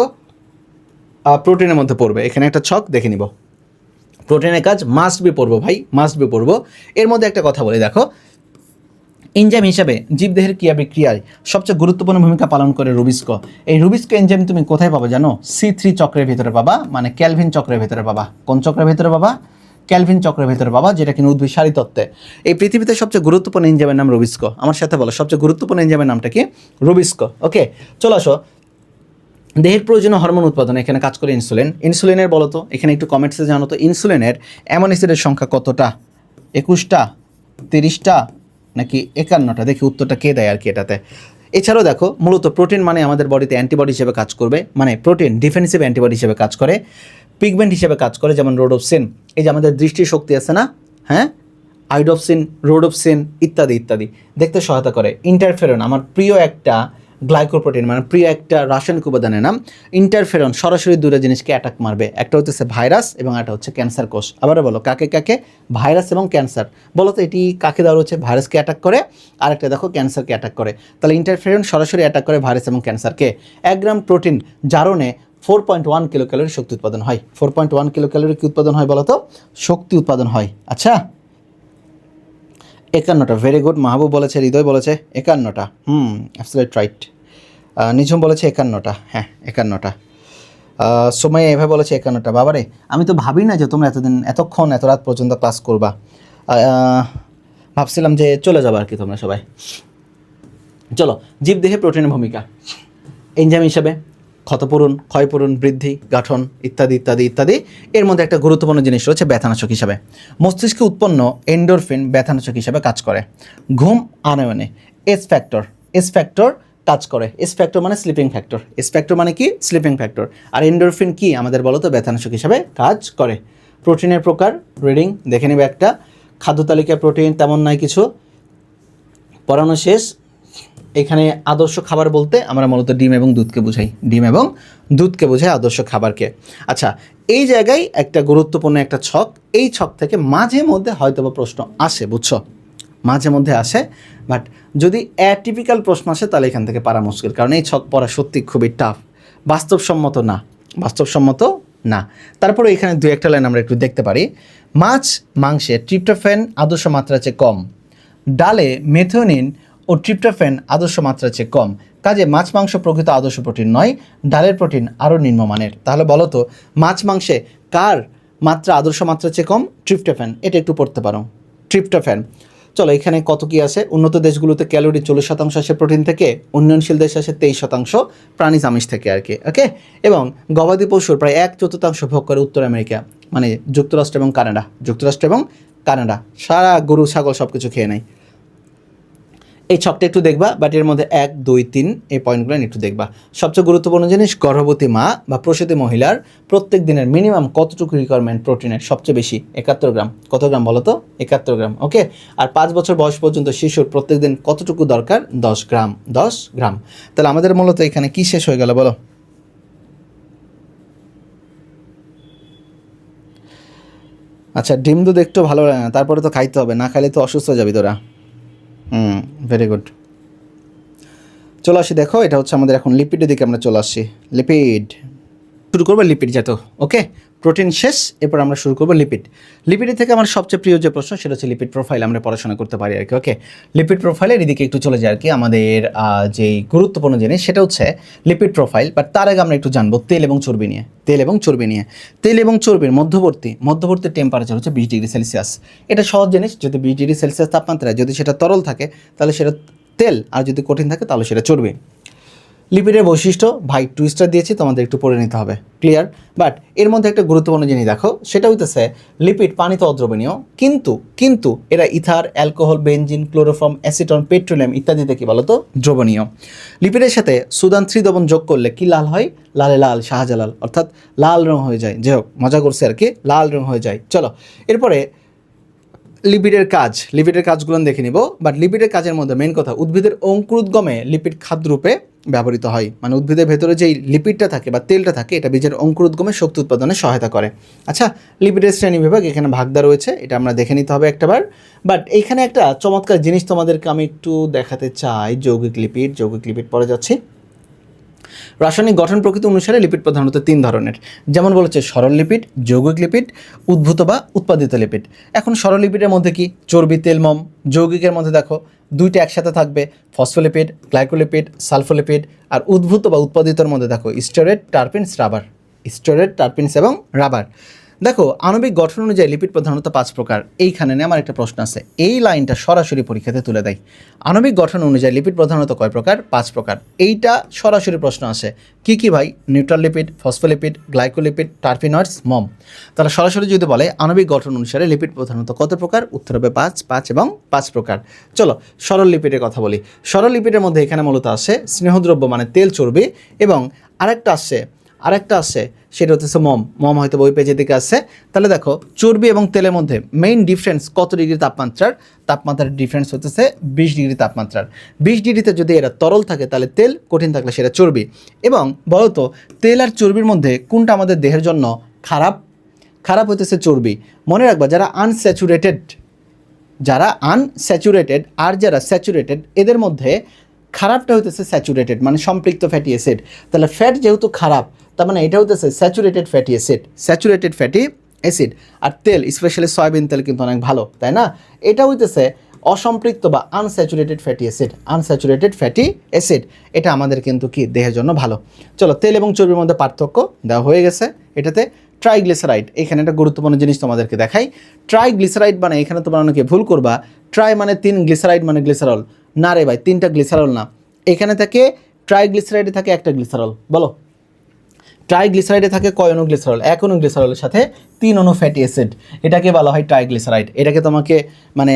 প্রোটিনের মধ্যে পড়বে। এখানে একটা ছক দেখে নিব। প্রোটিনের কাজ মাস্ট বি পড়বো ভাই, মাস্ট বি পড়বো। এর মধ্যে একটা কথা বলি দেখো, এনজাইম হিসাবে জীবদেহের ক্রিয়া বিক্রিয়ায় সবচেয়ে গুরুত্বপূর্ণ ভূমিকা পালন করে রুবিস্কো। এই রুবিস্কো এনজাইম তুমি কোথায় পাবা জানো? C3 চক্রের ভিতরে পাবা, মানে ক্যালভিন চক্রের ভিতরে পাবা। কোন চক্রের ভিতরে পাবা? ক্যালভিন চক্রের ভিতরে পাবা, যেটা কিনা উদ্ভিদ সারিতত্ত্বে। এই পৃথিবীতে সবচেয়ে গুরুত্বপূর্ণ এনজাইমের নাম রুবিস্কো। আমার সাথে বলো সবচেয়ে গুরুত্বপূর্ণ এনজাইমের নামটা কি? রুবিস্কো। ওকে, চলো আসো দেহের প্রয়োজনীয় হরমোন উৎপাদন এখানে কাজ করে ইনসুলিন। ইনসুলিনের বলো তো এখানে একটু কমেন্টসে জানো তো, ইনসুলিনের অ্যামিনো অ্যাসিডের সংখ্যা কতটা? 21টা, 30টা নাকি 51টা? দেখি উত্তরটা কে দেয় আর কি এটাতে। এছাড়াও দেখো মূলত প্রোটিন মানে আমাদের বডিতে অ্যান্টিবডি হিসেবে কাজ করবে, মানে প্রোটিন ডিফেন্সিভ অ্যান্টিবডি হিসেবে কাজ করে, পিগমেন্ট হিসেবে কাজ করে, যেমন রোডোপসিন। এই যে আমাদের দৃষ্টির শক্তি আছে না, হ্যাঁ, আইডোপসিন, রোডোপসিন ইত্যাদি ইত্যাদি দেখতে সহায়তা করে। ইন্টারফেরন আমার প্রিয় একটা গ্লাইকোপ্রোটিন, মানে প্রিয় একটা রাসায়নিক উপাদানের নাম। ইন্টারফেরন সরাসরি দুটো জিনিসকে অ্যাটাক মারবে, একটা হচ্ছে ভাইরাস এবং একটা হচ্ছে ক্যান্সার কোষ। আবারও বলো কাকে কাকে? ভাইরাস এবং ক্যান্সার। বলো তো এটি কাকে দেওয়া হচ্ছে? ভাইরাসকে অ্যাটাক করে, আর একটা দেখো ক্যান্সারকে অ্যাটাক করে। তাহলে ইন্টারফেরন সরাসরি অ্যাটাক করে ভাইরাস এবং ক্যান্সারকে। 1 গ্রাম প্রোটিন জারণে 4.1 কিলো ক্যালোরি শক্তি উৎপাদন হয়। 4.1 কিলো ক্যালোরি কি উৎপাদন হয় বলো তো? শক্তি উৎপাদন হয়। আচ্ছা 51টা, ভেরি গুড। মাহবুব বলেছে, হৃদয় বলেছে 51টা, অ্যাবসলিউট রাইট। নিঝুম বলেছে 51টা, হ্যাঁ 51টা। সময় এভাবে বলেছে 51টা। বাবারে, আমি তো ভাবি না যে তোমরা এতক্ষণ এত রাত পর্যন্ত ক্লাস করবা। ভাবছিলাম যে চলে যাবো আর কি তোমরা সবাই। চলো, জীবদেহে প্রোটিনের ভূমিকা এনজাইম হিসাবে ক্ষতপূরণ, ক্ষয়পূরণ, বৃদ্ধি, গাঠন ইত্যাদি ইত্যাদি ইত্যাদি। এর মধ্যে একটা গুরুত্বপূর্ণ জিনিস রয়েছে ব্যথানাশক হিসাবে। মস্তিষ্কে উৎপন্ন এন্ডোরফিন ব্যথানাশক হিসাবে কাজ করে। ঘুম আনয়নে এস ফ্যাক্টর কাজ করে। এস ফ্যাক্টর মানে স্লিপিং ফ্যাক্টর, এস ফ্যাক্টর মানে কি? Sleeping factor. আর এন্ডোরফিন কি আমাদের বলো তো? ব্যথানাশক হিসাবে কাজ করে। প্রোটিনের প্রকার রিডিং দেখে নেবে একটা। খাদ্য তালিকায় প্রোটিন তেমন নাই কিছু, পড়ানো শেষ। এখানে আদর্শ খাবার বলতে আমরা মূলত ডিম এবং দুধকে বোঝাই, বোঝাই আদর্শ খাবারকে। আচ্ছা, এই জায়গায় একটা গুরুত্বপূর্ণ একটা ছক, এই ছক থেকে মাঝে মধ্যে হয়তো বা প্রশ্ন আসে, বুঝছো? মাঝে মধ্যে আসে, বাট যদি অ্যাটিপিক্যাল প্রশ্ন আসে তাহলে এখান থেকে পারা মুশকিল, কারণ এই ছক পড়া সত্যি খুবই টাফ, বাস্তবসম্মত না। তারপরে এখানে 2-1টা লাইন আমরা একটু দেখতে পারি। মাংসে ট্রিপ্টোফ্যান আদর্শ মাত্রার চেয়ে কম, ডালে মেথিওনিন ও ট্রিপ্টোফ্যান আদর্শ মাত্রার চেয়ে কম। কাজে মাছ মাংস প্রকৃত আদর্শ প্রোটিন নয়, ডালের প্রোটিন আরও নিম্নমানের। তাহলে বলো তো মাছ মাংসে কার মাত্রা আদর্শ মাত্রার চেয়ে কম? ট্রিপ্টোফ্যান। এটা একটু পড়তে পারো, ট্রিপ্টোফ্যান। চলো এখানে কত কি আছে? উন্নত দেশগুলোতে ক্যালোরি 40% আসে প্রোটিন থেকে, উন্নয়নশীল দেশে আসে 23% প্রাণীজ আমিষ থেকে আর কি। ওকে, এবং গবাদি পশুর প্রায় 1/4 ভোগ করে উত্তর আমেরিকা, মানে যুক্তরাষ্ট্র এবং কানাডা। সারা গরু ছাগল সব কিছু খেয়ে নেয়। এই ছকটা একটু দেখবা, বাট এর মধ্যে 1 2 3 এই পয়েন্টগুলো একটু দেখবা। সবচেয়ে গুরুত্বপূর্ণ জিনিস, গর্ভবতী মা বা প্রসূতি মহিলার প্রত্যেক দিনের মিনিমাম কতটুকু রিকোয়ারমেন্ট প্রোটিনের? সবচেয়ে বেশি 71 গ্রাম। কত গ্রাম বলো তো? 71 গ্রাম। ওকে, আর 5 বছর বয়স পর্যন্ত শিশুর প্রত্যেক দিন কতটুকু দরকার? 10 গ্রাম। 10 গ্রাম। তাহলে আমাদের মূলত এখানে কি শেষ হয়ে গেল বলো? আচ্ছা, ডিম দুধ একটু ভালো লাগে না, তারপরে তো খাইতে হবে, না খাইলে তো অসুস্থ হয়ে যাবি তোরা। Very good. চলে আসি, দেখো এটা হচ্ছে আমাদের এখন লিপিডের দিকে আমরা চলে আসছি। লিপিড শুরু করবো, লিপিড জাতীয়। ওকে, প্রোটিন শেষ, এরপর আমরা শুরু করবো লিপিড। লিপিডের থেকে আমার সবচেয়ে প্রিয় যে প্রশ্ন সেটা হচ্ছে লিপিড প্রোফাইল। আমরা পড়াশোনা করতে পারি আর কি। ওকে, লিপিড প্রোফাইলের এদিকে একটু চলে যায় আর কি। আমাদের যেই গুরুত্বপূর্ণ জিনিস সেটা হচ্ছে লিপিড প্রোফাইল। বাট তার আগে আমরা একটু জানবো তেল এবং চর্বি নিয়ে। তেল এবং চর্বি নিয়ে, তেল এবং চর্বির মধ্যবর্তী টেম্পারেচার হচ্ছে 20 ডিগ্রি সেলসিয়াস। এটা সহজ জিনিস, যদি 20 ডিগ্রি সেলসিয়াস তাপমাত্রায় যদি সেটা তরল থাকে তাহলে সেটা তেল, আর যদি কঠিন থাকে তাহলে সেটা চর্বি। লিপিডের বৈশিষ্ট্য ভাই 2 স্টার দিয়েছি, তোমাদের একটু পড়ে নিতে হবে, ক্লিয়ার। বাট এর মধ্যে একটা গুরুত্বপূর্ণ জিনিস দেখো, সেটা হইতেছে লিপিড পানিতে অদ্রবণীয়, কিন্তু এরা ether, alcohol, benzene, chloroform, acetone, petroleum ইত্যাদিতে কি বলতো দ্রবণীয়। লিপিডের সাথে সুদান 3 দ্রবণ যোগ করলে কি লাল হয়? লালে লাল, শাহজালাল, অর্থাৎ লাল রং হয়ে যায়। যাই হোক, মজা করছে আর কি, লাল রং হয়ে যায়। চলো এরপরে লিপিডের কাজগুলো দেখে নিব। বাট লিপিডের কাজের মধ্যে মেন কথা, উদ্ভিদের অঙ্কুরোদ্গমে লিপিড খাদ্যরূপে ব্যবহৃত হয়। মানে উদ্ভিদের ভেতরে যেই লিপিডটা থাকে বা তেলটা থাকে, এটা বীজের অঙ্কুরোদ্গমে শক্তি উৎপাদনে সহায়তা করে। আচ্ছা, লিপিডের শ্রেণী বিভাগ এখানে ভাগদা রয়েছে, এটা আমরা দেখে নিতে হবে একটাবার। বাট এইখানে একটা চমৎকার জিনিস তোমাদেরকে আমি একটু দেখাতে চাই। যৌগিক লিপিড পরে যাচ্ছি। রাসায়নিক গঠন প্রকৃতি অনুসারে লিপিড প্রধানত 3 ধরনের, যেমন বলেছে সরল লিপিড, যৌগিক লিপিড, উদ্ভূত বা উৎপাদিত লিপিড। এখন সরল লিপিডের মধ্যে কি? চর্বি, তেল, মোম। যৌগিকের মধ্যে দেখো দুইটা একসাথে থাকবে, ফসফোলিপিড, গ্লাইকোলিপিড, সালফোলিপিড। আর উদ্ভূত বা উৎপাদিতর মধ্যে দেখো স্টেরয়েড, টারপিনস এবং রাবার। দেখো আণবিক গঠন অনুযায়ী লিপিড প্রধানত 5 প্রকার। এইখানে আমার একটা প্রশ্ন আছে, এই লাইনটা সরাসরি পরীক্ষাতে তুলে দেয়। আণবিক গঠন অনুযায়ী লিপিড প্রধানত কয় প্রকার? 5 প্রকার। এইটা সরাসরি প্রশ্ন আসে। কি কি ভাই? Neutral lipid, phospholipid, glycolipid, terpenoids, মম। তাহলে সরাসরি যদি বলে আণবিক গঠন অনুসারে লিপিড প্রধানত কত প্রকার? উত্তর হবে 5 এবং 5 প্রকার। চলো সরল লিপিডের কথা বলি। সরল লিপিডের মধ্যে এখানে মূলত আসে স্নেহদ্রব্য মানে তেল, চর্বি, এবং আরেকটা আসছে সেটা হচ্ছে মম হয়তো ওই পেজের দিকে আসছে। তাহলে দেখো চর্বি এবং তেলের মধ্যে মেইন ডিফারেন্স কত ডিগ্রি তাপমাত্রার ডিফারেন্স হচ্ছে 20 ডিগ্রি তাপমাত্রার। 20 ডিগ্রিতে যদি এরা তরল থাকে তাহলে তেল, কঠিন থাকলে সেটা চর্বি। এবং বলতো তেল আর চর্বির মধ্যে কোনটা আমাদের দেহের জন্য খারাপ হইতেছে? চর্বি। মনে রাখবা, যারা আনস্যাচুরেটেড আর যারা স্যাচুরেটেড, এদের মধ্যে খারাপটা হইতেছে স্যাচুরেটেড মানে সম্পৃক্ত ফ্যাটি অ্যাসিড। তাহলে ফ্যাট যেহেতু খারাপ, তার মানে এটা হইতেছে স্যাচুরেটেড ফ্যাটি অ্যাসিড। আর তেল, স্পেশালি সয়াবিন তেল কিন্তু অনেক ভালো, তাই না? এটা হইতেছে অসম্পৃক্ত বা আনস্যাচুরেটেড ফ্যাটি অ্যাসিড। এটা আমাদের কিন্তু কি দেহের জন্য ভালো। চলো তেল এবং চর্বির মধ্যে পার্থক্য দেওয়া হয়ে গেছে। এটাতে ট্রাইগ্লিসারাইড, এখানে একটা গুরুত্বপূর্ণ জিনিস তোমাদেরকে দেখাই। ট্রাইগ্লিসারাইড মানে, এখানে তোমরা অনেকে ভুল করবা, ট্রাই মানে 3, গ্লিসারাইড মানে গ্লিসারল। না রে ভাই, 3টা গ্লিসারল না, এখানে থাকে ট্রাইগ্লিসারাইডে থাকে 1টা গ্লিসারল। বলো ট্রাইগ্লিসারাইডে থাকে কয় অণু গ্লিসারল? 1 অণু গ্লিসারলের সাথে 3 অণু ফ্যাটি অ্যাসিড, এটাকে বলা হয় ট্রাইগ্লিসারাইড। এটাকে তোমাকে মানে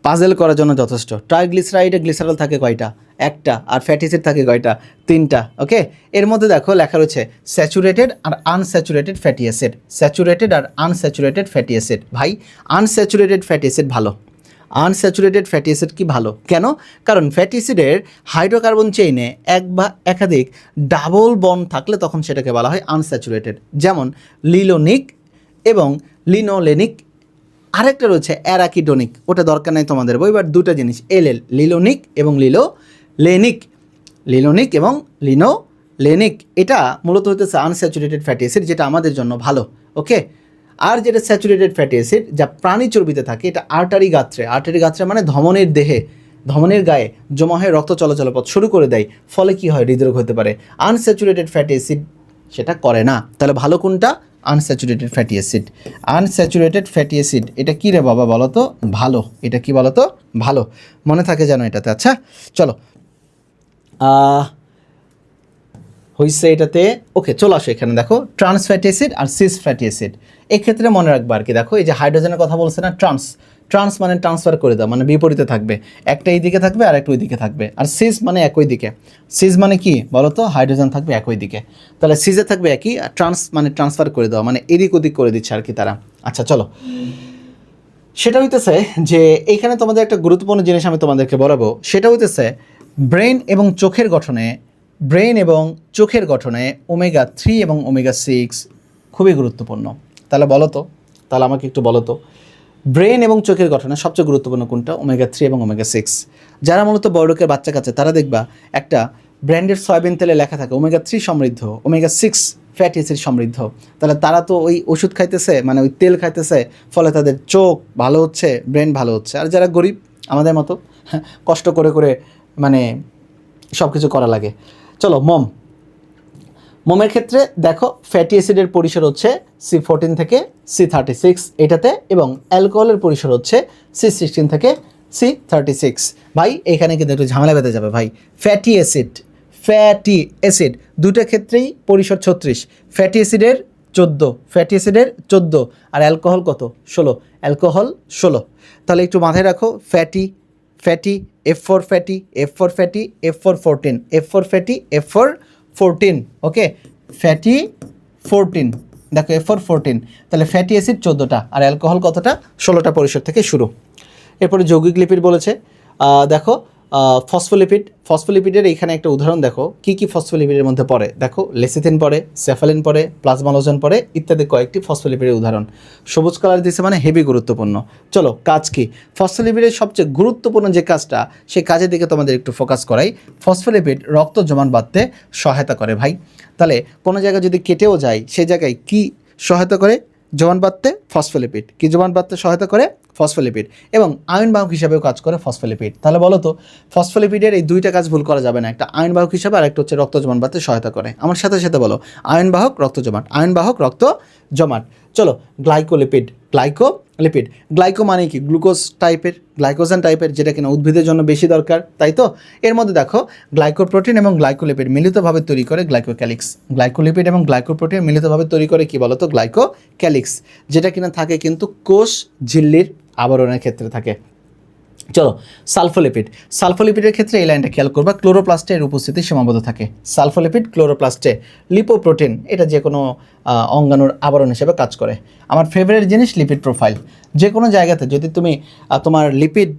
পাজেল করার জন্য যথেষ্ট। ট্রাইগ্লিসারাইডে গ্লিসারল থাকে কয়টা? 1টা। আর ফ্যাটি অ্যাসিড থাকে কয়টা? 3টা। ওকে, এর মধ্যে দেখো লেখা রয়েছে স্যাচুরেটেড আর আনস্যাচুরেটেড ফ্যাটি অ্যাসিড। ভাই আনস্যাচুরেটেড ফ্যাটি অ্যাসিড ভালো। আনস্যাচুরেটেড ফ্যাটি অ্যাসিড কি ভালো? কেন? কারণ ফ্যাটি অ্যাসিডের হাইড্রোকার্বন চেইনে এক বা একাধিক ডাবল বন্ড থাকলে তখন সেটাকে বলা হয় আনস্যাচুরেটেড। যেমন লিলোনিক এবং লিনোলেনিক। আরেকটা রয়েছে অ্যারাকিডোনিক, ওটা দরকার নাই তোমাদের বই। বাট দুটো জিনিস লিলোনিক এবং লিনোলেনিক, এটা মূলত হতেছে আনস্যাচুরেটেড ফ্যাটি অ্যাসিড, যেটা আমাদের জন্য ভালো। ওকে, আর যেটা স্যাচুরেটেড ফ্যাটি অ্যাসিড যা প্রাণী চর্বিতে থাকে, এটা আর্টারি গাত্রে মানে ধমনের গায়ে জমা হয়ে রক্ত চলাচল পথ শুরু করে দেয়, ফলে কি হয়? হৃদরোগ হতে পারে। আনস্যাচুরেটেড ফ্যাটি অ্যাসিড সেটা করে না। তাহলে ভালো কোনটা? Unsaturated fatty acid. এটা কি রে বাবা বলো তো? ভালো। এটা কি বলো তো? ভালো। মনে থাকে যেন এটাতে। আচ্ছা চলো হয়েছে এটাতে। ওকে, চলে আসো এখানে দেখো ট্রান্স ফ্যাটি অ্যাসিড আর সিস ফ্যাটি অ্যাসিড। এক্ষেত্রে মনে রাখবা আর কি, দেখো এই যে হাইড্রোজেনের কথা বলছে না, ট্রান্স মানে ট্রান্সফার করে দাও, মানে বিপরীতে থাকবে, একটা এই দিকে থাকবে আর একটা ওই দিকে থাকবে। আর সিস মানে একই দিকে, সিস মানে কি বলো তো, হাইড্রোজেন থাকবে একই দিকে, তাহলে সিজে থাকবে একই, আর ট্রান্স মানে ট্রান্সফার করে দেওয়া, মানে এদিক ওদিক করে দিচ্ছে আর কি তারা। আচ্ছা চলো, সেটা হইতেছে যে এইখানে তোমাদের একটা গুরুত্বপূর্ণ জিনিস আমি তোমাদেরকে বলাবো, সেটা হইতেছে ব্রেন এবং চোখের গঠনে ওমেগা 3 এবং ওমেগা 6 খুবই গুরুত্বপূর্ণ। তাহলে বলো তো, তাহলে আমাকে একটু বলো তো, ব্রেন এবং চোখের গঠনে সবচেয়ে গুরুত্বপূর্ণ কোনটা? ওমেগা 3 এবং ওমেগা 6। যারা মূলত বড়লোকের বাচ্চা কাচ্চা, তারা দেখবা একটা ব্র্যান্ডের সয়াবিন তেলে লেখা থাকে ওমেগা 3 সমৃদ্ধ, ওমেগা 6 ফ্যাটি অ্যাসিড সমৃদ্ধ। তাহলে তারা তো ওই ওষুধ খাইতেছে, মানে ওই তেল খাইতেছে, ফলে তাদের চোখ ভালো হচ্ছে, ব্রেন ভালো হচ্ছে। আর যারা গরিব আমাদের মতো কষ্ট করে করে মানে সব কিছু করা লাগে। চলো, মোমের ক্ষেত্রে দেখো ফ্যাটি অ্যাসিডের পরিসর হচ্ছে C14 থেকে C36 এটাতে, এবং অ্যালকোহলের পরিসর হচ্ছে C16 থেকে C36। ভাই এখানে কিন্তু একটু ঝামেলা বেঁধে যাবে ভাই। ফ্যাটি অ্যাসিড দুটো ক্ষেত্রেই পরিসর 36, ফ্যাটি অ্যাসিডের 14, আর অ্যালকোহল কত? 16, অ্যালকোহল 16। তাহলে একটু মাথায় রাখো, fatty F4 fatty, F4 fatty, F4 14, F4 fatty, F4 14, ওকে, ফ্যাটি 14, দেখো F4 14, তাহলে ফ্যাটি অ্যাসিড 14টা আর অ্যালকোহল কতটা? 16টা পরিসর থেকে শুরু। এরপরে যৌগিক লিপিড বলেছে, দেখো ফসফোলিপিডের এইখানে একটা উদাহরণ দেখো, কি কি ফসফোলিপিডের মধ্যে পড়ে দেখো, লেসিথিন পড়ে, সেফালিন পড়ে, প্লাজমালোজেন পড়ে ইত্যাদি কয়েকটি ফসফোলিপিডের উদাহরণ। সবুজ কালার দিয়েছে মানে হেভি গুরুত্বপূর্ণ। চলো, কাজ কি? ফসফোলিপিডের সবচেয়ে গুরুত্বপূর্ণ যে কাজটা, সেই কাজের দিকে তোমাদের একটু ফোকাস করাই। ফসফোলিপিড রক্ত জমাট বাঁধতে সহায়তা করে ভাই। তাহলে কোনো জায়গায় যদি কেটেও যায়, সেই জায়গায় কি সহায়তা করে? জমাট বাঁধতে ফসফোলিপিড। কি জমাট বাঁধতে সহায়তা করে? ফসফোলিপিড। এবং আয়ন বাহক হিসাবেও কাজ করে ফসফোলিপিড। তাহলে বলো তো, ফসফোলিপিডের এই দুইটা কাজ ভুল করা যাবে না, একটা আয়ন বাহক হিসাবে আর একটা হচ্ছে রক্ত জমাট বাঁধতে সহায়তা করে। আমার সাথে সাথে বলো, আয়ন বাহক রক্ত জমাট। চলো, গ্লাইকো মানে কি? গ্লাইকোজেন টাইপের, যেটা কিনা উদ্ভিদের জন্য বেশি দরকার, তাই তো? এর মধ্যে দেখো গ্লাইকোপ্রোটিন এবং গ্লাইকোলিপিড মিলিতভাবে তৈরি করে গ্লাইকোক্যালিক্স। গ্লাইকোলিপিড এবং গ্লাইকোপ্রোটিন মিলিতভাবে তৈরি করে কি বলো তো? গ্লাইকোক্যালিক্স, যেটা কিনা থাকে কিন্তু কোষ ঝিল্লির আবরণের ক্ষেত্রে থাকে। চলো, সালফোলিপিডের ক্ষেত্রে এই লাইনটা খেয়াল করবা, ক্লোরোপ্লাস্টের উপস্থিতি সীমাবদ্ধ থাকে। সালফোলিপিড ক্লোরোপ্লাস্টে। লিপোপ্রোটিন, এটা যে কোনো অঙ্গাণুর আবরণ হিসেবে কাজ করে। আমার ফেভারিট জিনিস লিপিড প্রোফাইল। যে কোনো জায়গাতে যদি তুমি তোমার লিপিড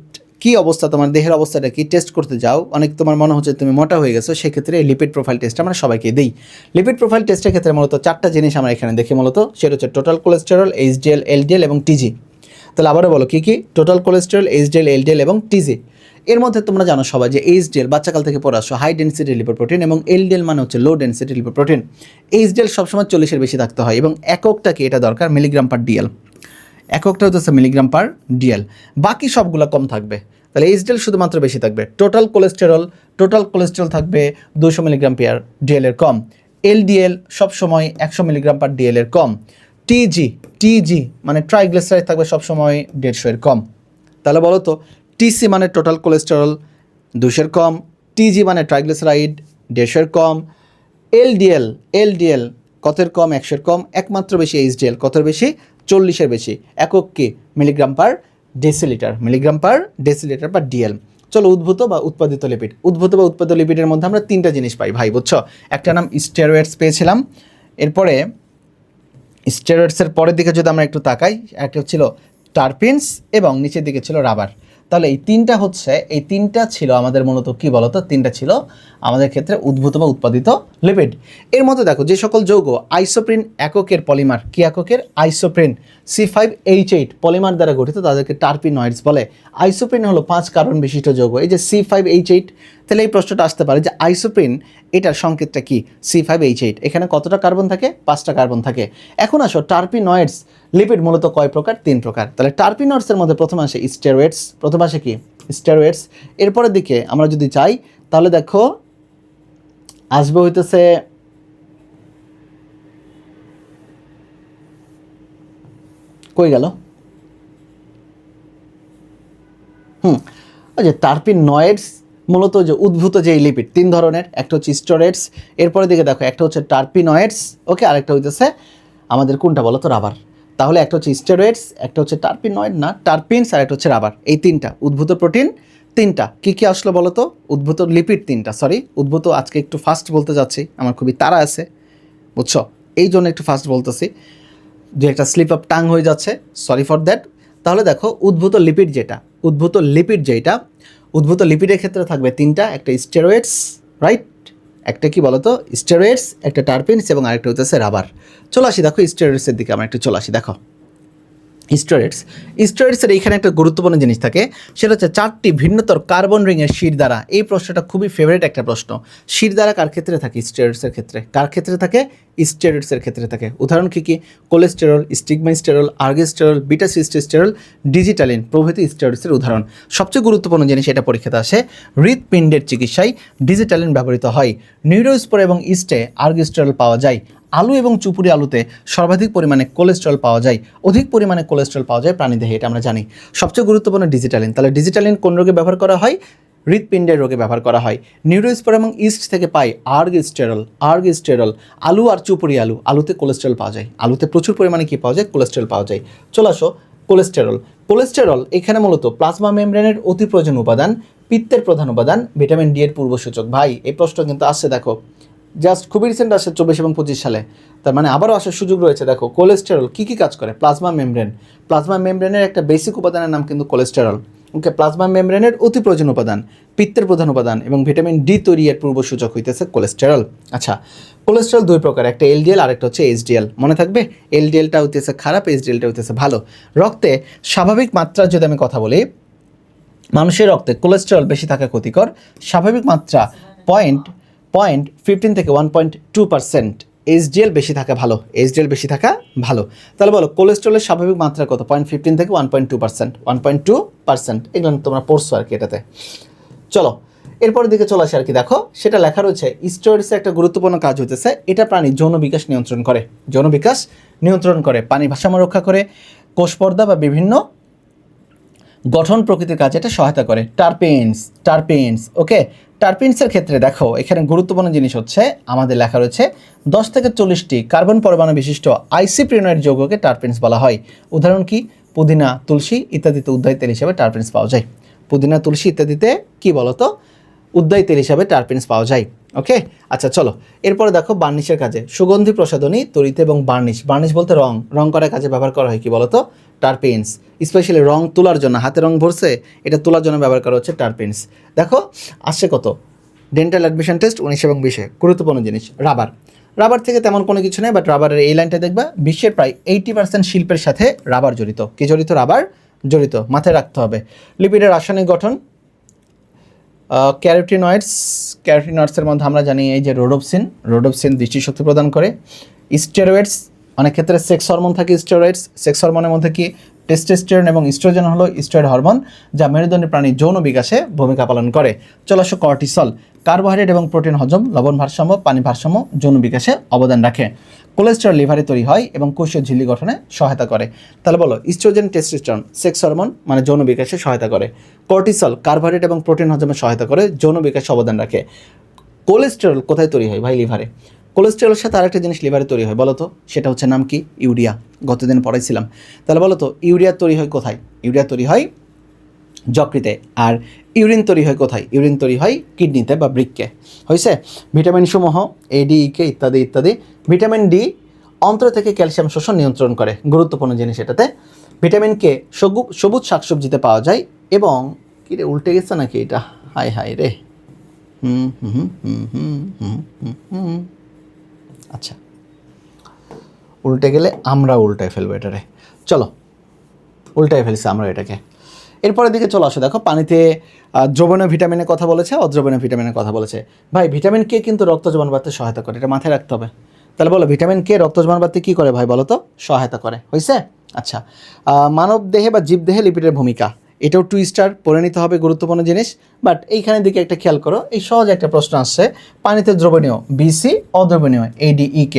কী অবস্থা, তোমার দেহের অবস্থাটা কি টেস্ট করতে যাও, অনেক তোমার মনে হচ্ছে তুমি মোটা হয়ে গেছো, সেক্ষেত্রে এই লিপিড প্রোফাইল টেস্ট আমরা সবাইকে দিই। লিপিড প্রোফাইল টেস্টের ক্ষেত্রে মূলত 4টা জিনিস আমরা এখানে দেখি মূলত, সেটা হচ্ছে টোটাল কোলেস্টেরল, এইচডিএল, এলডিএল এবং টিজি। তাহলে আবারও বলো কী কী? টোটাল কোলেস্টেরল, এইচডিএল, এলডিএল এবং টিজি। এর মধ্যে তোমরা জানো সবাই যে এইচডিএল বাচ্চাকাল থেকে পড়ে আসছো, হাই ডেন্সিটি লিপোপ্রোটিন, এবং এলডিএল মানে হচ্ছে লো ডেন্সিটি লিপোপ্রোটিন। এইচডিএল সবসময় 40-এর বেশি থাকতে হয়, এবং এককটা কি এটা দরকার? Milligram per DL. এককটা হচ্ছে মিলিগ্রাম পার ডিএল, বাকি সবগুলো কম থাকবে। তাহলে এইচডিএল শুধুমাত্র বেশি থাকবে। টোটাল কোলেস্টেরল থাকবে 200 মিলিগ্রাম পার ডিএল এর কম। এলডিএল সবসময় 100 মিলিগ্রাম পার ডিএল এর কম। টিজি মানে ট্রাইগ্লিসারাইড থাকবে সবসময় 150 এর কম। তাহলে বলো তো, টিসি মানে টোটাল কোলেস্টেরল 200 এর কম, টিজি মানে ট্রাইগ্লিসারাইড 150 এর কম, এলডিএল কতের কম? 100 এর কম। একমাত্র বেশি এইচডিএল, কতের বেশি? 40-এর বেশি। একক কি? মিলিগ্রাম পার ডেসিলিটার পার ডিএল। চলো, উদ্ভূত বা উৎপাদিত লিপিডের মধ্যে আমরা 3টা জিনিস পাই ভাই, বুঝছো? একটা নাম স্টেরয়েডস পেয়েছিলাম, এরপরে স্টেরয়েডসের পরের দিকে যদি আমরা একটু তাকাই, একটা ছিল টারপিনস এবং নিচের দিকে ছিল রাবার। তাহলে এই তিনটা ছিল আমাদের মূলত কি বলতো? 3টা ছিল আমাদের ক্ষেত্রে উদ্ভূত বা উৎপাদিত লিপিড। এর মধ্যে দেখো যে সকল যৌগ আইসোপ্রিন এককের পলিমার, কি এককের? আইসোপ্রিন C5H8 পলিমার দ্বারা গঠিত, তাদেরকে টারপিনয়েডস বলে। আইসোপ্রিন হলো 5 কার্বন বিশিষ্ট যৌগ, এই যে C5H8। তাহলে এই প্রশ্নটা আসতে পারে যে আইসোপ্রিন এটার সংকেতটা কি? C5H8। এখানে কতটা কার্বন থাকে? 5টা কার্বন থাকে। এখন আসো, টারপিনয়েডস লিপিড মূলত কয় প্রকার? 3 প্রকার। তাহলে টারপিনয়েডসের মধ্যে প্রথমে আসে স্টেরয়েডস। এরপরের দিকে আমরা যদি চাই, তাহলে দেখো আসবে হইতেছে কই গেল? ওই যে টারপিনয়েডস মূলত যে উদ্ভূত যে লিপিড 3 ধরনের, একটা হচ্ছে স্টেরয়েডস, এরপরে দিকে দেখো একটা হচ্ছে টারপিনয়েডস, ওকে, আরেকটা হইতেছে আমাদের কোনটা বলো তো? রাবার। তাহলে একটা হচ্ছে স্টেরয়েডস, একটা হচ্ছে টার্পিনয়েড না টার্পিনস, আর একটা হচ্ছে রাবার। এই তিনটা উদ্ভূত প্রোটিন তিনটা। কী কী আসলো বলো তো? উদ্ভূত লিপিড তিনটা, সরি উদ্ভূত আজকে একটু ফাস্ট বলতে যাচ্ছি, আমার খুবই তাড়া আছে, বুঝছো, এই জন্য একটু ফাস্ট বলতেছি, যে একটা স্লিপ অফ টাং হয়ে যাচ্ছে, সরি ফর দ্যাট। তাহলে দেখো উদ্ভূত লিপিড যেটা, উদ্ভূত লিপিডের ক্ষেত্রে থাকবে তিনটা, একটা স্টেরয়েডস, রাইট, একটা কি বলতো স্টেরয়েডস, একটা টার্পিনস এবং আরেকটা হচ্ছে রাবার। চলে আসি দেখো স্টেরয়েডসের দিকে আমরা একটু চলে আসি। দেখো স্টেরয়েডসের এইখানে একটা গুরুত্বপূর্ণ জিনিস থাকে, সেটা হচ্ছে 4টি ভিন্নতর কার্বন রিংয়ের শিরদাঁড়া। এই প্রশ্নটা খুবই ফেভারিট একটা প্রশ্ন। শিরদাঁড়া কার ক্ষেত্রে থাকে? স্টেরয়েডসের ক্ষেত্রে। কার ক্ষেত্রে থাকে? স্টেরয়েডসের ক্ষেত্রে থাকে। উদাহরণ কী কী? কোলেস্টেরল, স্টিগমাস্টেরল, আর্গিস্টেরল, বিটা সিস্টেরল, ডিজিটালিন প্রভৃতি স্টেরয়েডসের উদাহরণ। সবচেয়ে গুরুত্বপূর্ণ জিনিস এটা পরীক্ষাতে আসে, হৃৎপিণ্ডের চিকিৎসায় ডিজিটালিন ব্যবহৃত হয়। নিউরোস্পোর এবং ইস্টে আর্গিস্টেরল পাওয়া যায়। আলু এবং চুপুরি আলুতে সর্বাধিক পরিমাণে কোলেস্টেরল পাওয়া যায়। অধিক পরিমাণে কোলেস্টেরল পাওয়া যায় প্রাণীদেহে, এটা আমরা জানি। সবচেয়ে গুরুত্বপূর্ণ ডিজিটালিন। তাহলে ডিজিটালিন কোন রোগে ব্যবহার করা হয়? হৃৎপিণ্ডের রোগে ব্যবহার করা হয়। নিউরোস্পোর এবং ইস্ট থেকে পাই আর্গিস্টেরল। আলু আর চুপুরি আলুতে কোলেস্টেরল পাওয়া যায়। আলুতে প্রচুর পরিমাণে কি পাওয়া যায়? কোলেস্টেরল পাওয়া যায়। চলে আসো কোলেস্টেরল এখানে মূলত প্লাজমা মেমব্রেনের অতি প্রয়োজনীয় উপাদান, পিত্তের প্রধান উপাদান, ভিটামিন ডি এর পূর্বসূচক। ভাই এই প্রশ্ন কিন্তু আসছে, দেখো জাস্ট খুবই রিসেন্ট আসে 24 এবং 25 সালে, তার মানে আবারও আসার সুযোগ রয়েছে। দেখো কোলেস্টেরল কী কী কাজ করে? প্লাজমা মেমব্রেনের একটা বেসিক উপাদানের নাম কিন্তু কোলেস্টেরল। ওকে, প্লাজমা মেমব্রেনের অতি প্রয়োজন উপাদান, পিত্তের প্রধান উপাদান এবং ভিটামিন ডি তৈরি এর পূর্বসূচক হইতেছে কোলেস্টেরল। আচ্ছা, কোলেস্টেরল দুই প্রকার, একটা এলডিএল আর একটা হচ্ছে এইচডিএল। মনে থাকবে, এলডিএলটা হইতেছে খারাপ, এইচডিএলটা হইতেছে ভালো। রক্তে স্বাভাবিক মাত্রার যদি আমি কথা বলি, মানুষের রক্তে কোলেস্টেরল বেশি থাকা ক্ষতিকর। স্বাভাবিক মাত্রা 0.15 থেকে 1.2%। এইচডিএল বেশি থাকা ভালো। তাহলে বলো কোলেস্টেরলের স্বাভাবিক মাত্রা কত? 0.15 থেকে 1.2%। এগুলো তোমরা পড়ছো আর কি এটাতে। চলো এরপরের দিকে চলে আসে আর কি। দেখো সেটা লেখা রয়েছে, স্টেরয়েডসের একটা গুরুত্বপূর্ণ কাজ হতেছে, এটা প্রাণীর যৌন বিকাশ নিয়ন্ত্রণ করে, পানি ভারসাম্য রক্ষা করে, কোষ পর্দা বা বিভিন্ন গঠন প্রকৃতির কাজে এটা সহায়তা করে। টার্পিনস ওকে, টার্পিনসের ক্ষেত্রে দেখো এখানে গুরুত্বপূর্ণ জিনিস হচ্ছে আমাদের লেখা রয়েছে 10 থেকে 40টি কার্বন পরমাণু বিশিষ্ট আইসোপ্রিয়নাইড যৌগকে টার্পিনস বলা হয়। উদাহরণ কি? পুদিনা, তুলসী ইত্যাদিতে উদ্বায়ী তেল হিসেবে টার্পিনস পাওয়া যায়। পুদিনা, তুলসী ইত্যাদিতে কি বলতো উদ্বায়ী তেল হিসাবে টার্পিনস পাওয়া যায়। ওকে, আচ্ছা চলো এরপরে দেখো বার্নিশের কাজে, সুগন্ধি প্রসাধনী তৈরিতে এবং বার্নিশ বলতে রং করার কাজে ব্যবহার করা হয় কি বলতো? টার্পিনস। স্পেশালি রং তোলার জন্য, হাতে রং ভরছে এটা তোলার জন্য ব্যবহার করা হচ্ছে টার্পিনস। দেখো আসছে কত? ডেন্টাল অ্যাডমিশন টেস্ট 19 এবং 20 গুরুত্বপূর্ণ জিনিস রাবার থেকে তেমন কোনো কিছু নেই, বাট রাবারের এই লাইনটা দেখবা, বিশ্বের প্রায় 80% শিল্পের সাথে রাবার জড়িত। কি জড়িত? রাবার জড়িত, মাথায় রাখতে হবে। লিপিডের রাসায়নিক গঠন, ক্যারোটিনয়েডসের মধ্যে আমরা জানি এই যে রোডোপসিন দৃষ্টিশক্তি প্রদান করে। স্টেরয়েডস, অনেক ক্ষেত্রে সেক্স হরমোন থাকে সেক্স হরমোনের মধ্যে কি টেস্টোস্টেরন এবং ইস্ট্রোজেন হলো স্টেরয়েড হরমোন, যা মেরুদণ্ডী প্রাণীর যৌন বিকাশে ভূমিকা পালন করে। চলে আসো কর্টিসল, কার্বোহাইড্রেট এবং প্রোটিন হজম, লবণ ভারসাম্য, পানি ভারসাম্য, যৌন বিকাশে অবদান রাখে। কোলেস্টেরল লিভারে তৈরি হয় এবং কোষীয় ঝিল্লি গঠনে সহায়তা করে। তাহলে বলো ইস্ট্রোজেন, টেস্টোস্টেরন সেক্স হরমোন মানে যৌন বিকাশে সহায়তা করে। কর্টিসল কার্বোহাইড্রেট এবং প্রোটিন হজমে সহায়তা করে, যৌন বিকাশে অবদান রাখে। কোলেস্টেরল কোথায় তৈরি হয় ভাই? লিভারে। কোলেস্টেরলের সাথে আরেকটা জিনিস লিভারে তৈরি হয়, বলো তো সেটা হচ্ছে নাম কি? ইউরিয়া। গতদিন পড়াইছিলাম। তাহলে বলো তো ইউরিয়া তৈরি হয় কোথায়? ইউরিয়া তৈরি হয় যকৃতে। আর ইউরিন তৈরি হয় কোথায়? ইউরিন তৈরি হয় কিডনিতে বা বৃক্কে। হয়েছে? ভিটামিন সমূহ ADEK ইত্যাদি। ভিটামিন ডি অন্ত্র থেকে ক্যালসিয়াম শোষণ নিয়ন্ত্রণ করে, গুরুত্বপূর্ণ জিনিস এটাতে। ভিটামিন কে সবুজ শাকসবজিতে পাওয়া যায় এবং কি রে উল্টে গেছে নাকি এটা? হাই রে, আচ্ছা উল্টে গেলে আমরা উল্টায় ফেলবো এটারে। চলো উল্টায় ফেলছি আমরা এটাকে। এরপরের দিকে চলে আসো। দেখো পানিতে দ্রবণীয় ভিটামিনের কথা বলেছে, অদ্রবণীয় ভিটামিনের কথা বলেছে। ভাই ভিটামিন কে কিন্তু রক্ত জমাট বাড়তে সহায়তা করে, এটা মাথায় রাখতে হবে। তাহলে বলো ভিটামিন কে রক্ত জমাট বাড়তে কী করে ভাই বলো তো? সহায়তা করে। হয়েছে? আচ্ছা, মানব দেহে বা জীবদেহে লিপিডের ভূমিকা, এটাও 2 স্টার পড়ে নিতে হবে, গুরুত্বপূর্ণ জিনিস। বাট এইখানের দিকে একটা খেয়াল করো, এই সহজ একটা প্রশ্ন আসছে, পানিতে দ্রবণীয় BC, অদ্রবণীয় ADEK।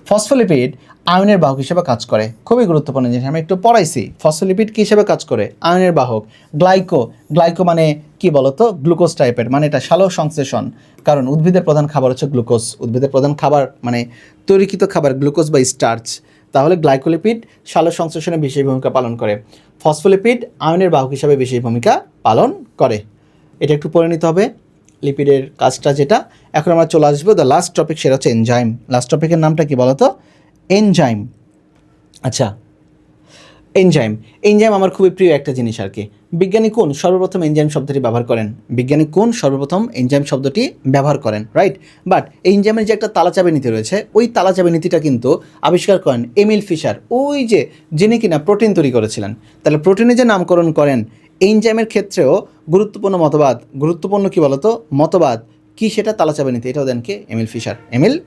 ফসফোলিপিড আয়নের বাহক হিসেবে কাজ করে, খুবই গুরুত্বপূর্ণ জিনিস, আমি একটু পড়াইছি। ফসফোলিপিড কী হিসেবে কাজ করে? আয়নের বাহক। গ্লাইকো মানে কি বলতো? গ্লুকোজ টাইপের, মানে এটা সালোক সংশ্লেষণ, কারণ উদ্ভিদের প্রধান খাবার হচ্ছে গ্লুকোজ। উদ্ভিদের প্রধান খাবার মানে তৈরিকৃত খাবার গ্লুকোজ বা স্টার্চ। তাহলে গ্লাইকোলিপিড সালোক সংশ্লেষণে বিশেষ ভূমিকা পালন করে, ফসফোলিপিড আয়নের বাহক হিসাবে বিশেষ ভূমিকা পালন করে। এটা একটু পড়ে নিতে হবে লিপিডের কাজটা যেটা। এখন আমরা চলে আসবো দ্য লাস্ট টপিক, সেটা হচ্ছে এনজাইম। লাস্ট টপিকের নামটা কি বলো তো? এনজাইম। আচ্ছা, এনজাইম আমার খুবই প্রিয় একটা জিনিস আর কি। বিজ্ঞানী কোন সর্বপ্রথম এনজাইম শব্দটি ব্যবহার করেন? বিজ্ঞানী কোন সর্বপ্রথম এনজাইম শব্দটি ব্যবহার করেন, রাইট? বাট এনজাইমের যে একটা তালাচাবি নীতি রয়েছে, ওই তালাচাবি নীতিটা কিন্তু আবিষ্কার করেন এমিল ফিশার, ওই যে যিনি কিনা প্রোটিন তৈরি করেছিলেন। তাহলে প্রোটিনের যে নামকরণ করেন, এনজাইমের ক্ষেত্রেও গুরুত্বপূর্ণ কি বলতো মতবাদ কি, সেটা তালাচাবি নীতি, এটাও দেন কে? Emil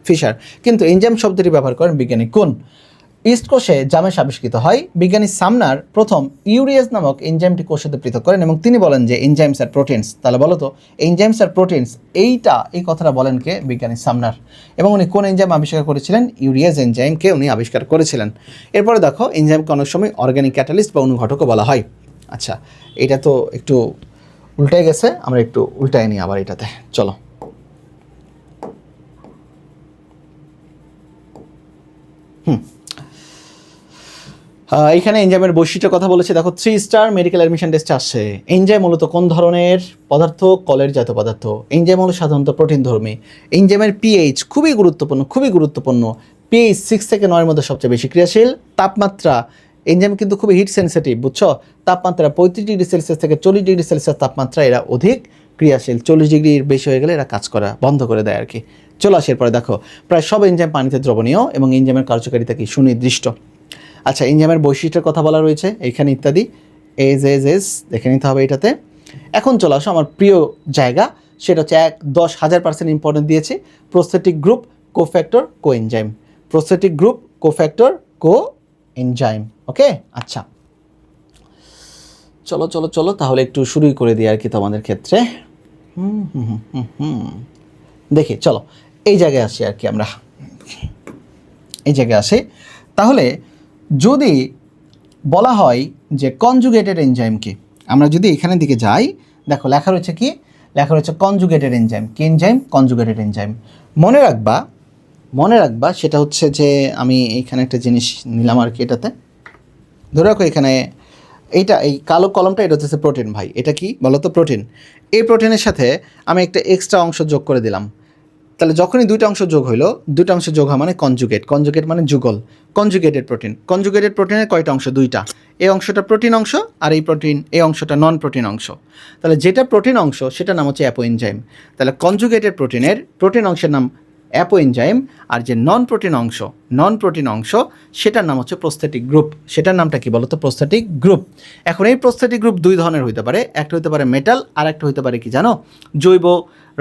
Fischer. কিন্তু এনজাইম শব্দটি ব্যবহার করেন বিজ্ঞানী কোন? ইস্ট কোষে জামেশ আবিষ্কৃত হয়। বিজ্ঞানী সামনার প্রথম ইউরিয়াস নামক এনজাইমটি কোষেতে পৃথক করেন এবং তিনি বলেন যে এনজাইমস আর প্রোটিনস। তাহলে বলো তো এনজাইমস আর প্রোটিনস, এই কথাটা বলেন কে? বিজ্ঞানী সামনার। এবং উনি কোন এনজাইম আবিষ্কার করেছিলেন? ইউরিয়াস এনজাইমকে উনি আবিষ্কার করেছিলেন। এরপরে দেখো, এনজাইমকে অনেক সময় অর্গানিক ক্যাটালিস্ট বা অনুঘটকও বলা হয়। আচ্ছা, এটা তো একটু উল্টায় গেছে, আমরা একটু উল্টায় নিই আবার এটাতে, চলো। এখানে এনজাইমের বৈশিষ্ট্যের কথা বলেছে, দেখো 3 স্টার মেডিকেল অ্যাডমিশন টেস্টে আসছে। এনজাইম মূলত কোন ধরনের পদার্থ? কলের জাতীয় পদার্থ। এনজাইম হলো সাধারণত প্রোটিন ধর্মী। এনজাইমের পিএইচ খুবই গুরুত্বপূর্ণ। পিএইচ 6 থেকে 9 মধ্যে সবচেয়ে বেশি ক্রিয়াশীল। তাপমাত্রা, এনজাইম কিন্তু খুবই হিট সেন্সিটিভ, বুঝছো? তাপমাত্রা 35 ডিগ্রি সেলসিয়াস থেকে 40 ডিগ্রি সেলসিয়াস তাপমাত্রা এরা অধিক ক্রিয়াশীল। 40 ডিগ্রির বেশি হয়ে গেলে এরা কাজ করা বন্ধ করে দেয় আর কি। চলো আসে এরপরে দেখো, প্রায় সব এনজাইম পানিতে দ্রবণীয় এবং এনজাইমের কার্যকারিতা কি সুনির্দিষ্ট। আচ্ছা, এনজাইমের বৈশিষ্ট্যের কথা বলা রয়েছে এখানে ইত্যাদি, এজ দেখে নিতে হবে এটাতে। এখন চলে আসো আমার প্রিয় জায়গা, সেটা হচ্ছে 10,000% ইম্পর্টেন্ট দিয়েছে, prosthetic group, cofactor, coenzyme. Prosthetic group, cofactor, coenzyme. Okay, আচ্ছা চলো তাহলে একটু শুরুই করে দিই আর কি তোমাদের ক্ষেত্রে। দেখি, চলো এই জায়গায় আসি আর কি, আমরা এই জায়গায় আসি। তাহলে যদি বলা হয় যে কনজুগেটেড এনজাইম কি, আমরা যদি এখানের দিকে যাই, দেখো লেখা রয়েছে কি? লেখা রয়েছে কনজুগেটেড এনজাইম। কি এনজাইম? Conjugated enzyme. মনে রাখবা সেটা হচ্ছে যে আমি এখানে একটা জিনিস নিলাম আর কি, এটাতে ধরে রাখো, এখানে এইটা, এই কালো কলমটা, এটা হচ্ছে প্রোটিন ভাই। এটা কি বলো তো? প্রোটিন। এই প্রোটিনের সাথে আমি একটা এক্সট্রা অংশ যোগ করে দিলাম। তাহলে যখনই দুইটা অংশ যোগ হইলো, দুইটা অংশ যোগ হয় মানে কনজুগেট মানে যুগল। কনজুগেটেড প্রোটিনের কয়টা অংশ? দুইটা। এই অংশটা প্রোটিন অংশ, আর এই অংশটা নন প্রোটিন অংশ। তাহলে যেটা প্রোটিন অংশ সেটার নাম হচ্ছে অ্যাপোএনজাইম। তাহলে কনজুগেটেড প্রোটিনের প্রোটিন অংশের নাম অ্যাপোএনজাইম, আর যে নন প্রোটিন অংশ সেটার নাম হচ্ছে প্রস্থেটিক গ্রুপ। সেটার নামটা কি বলতো? Prosthetic group. এখন এই প্রস্থেটিক গ্রুপ দুই ধরনের হইতে পারে, একটা হইতে পারে মেটাল, আর একটা হইতে পারে কি জানো? জৈব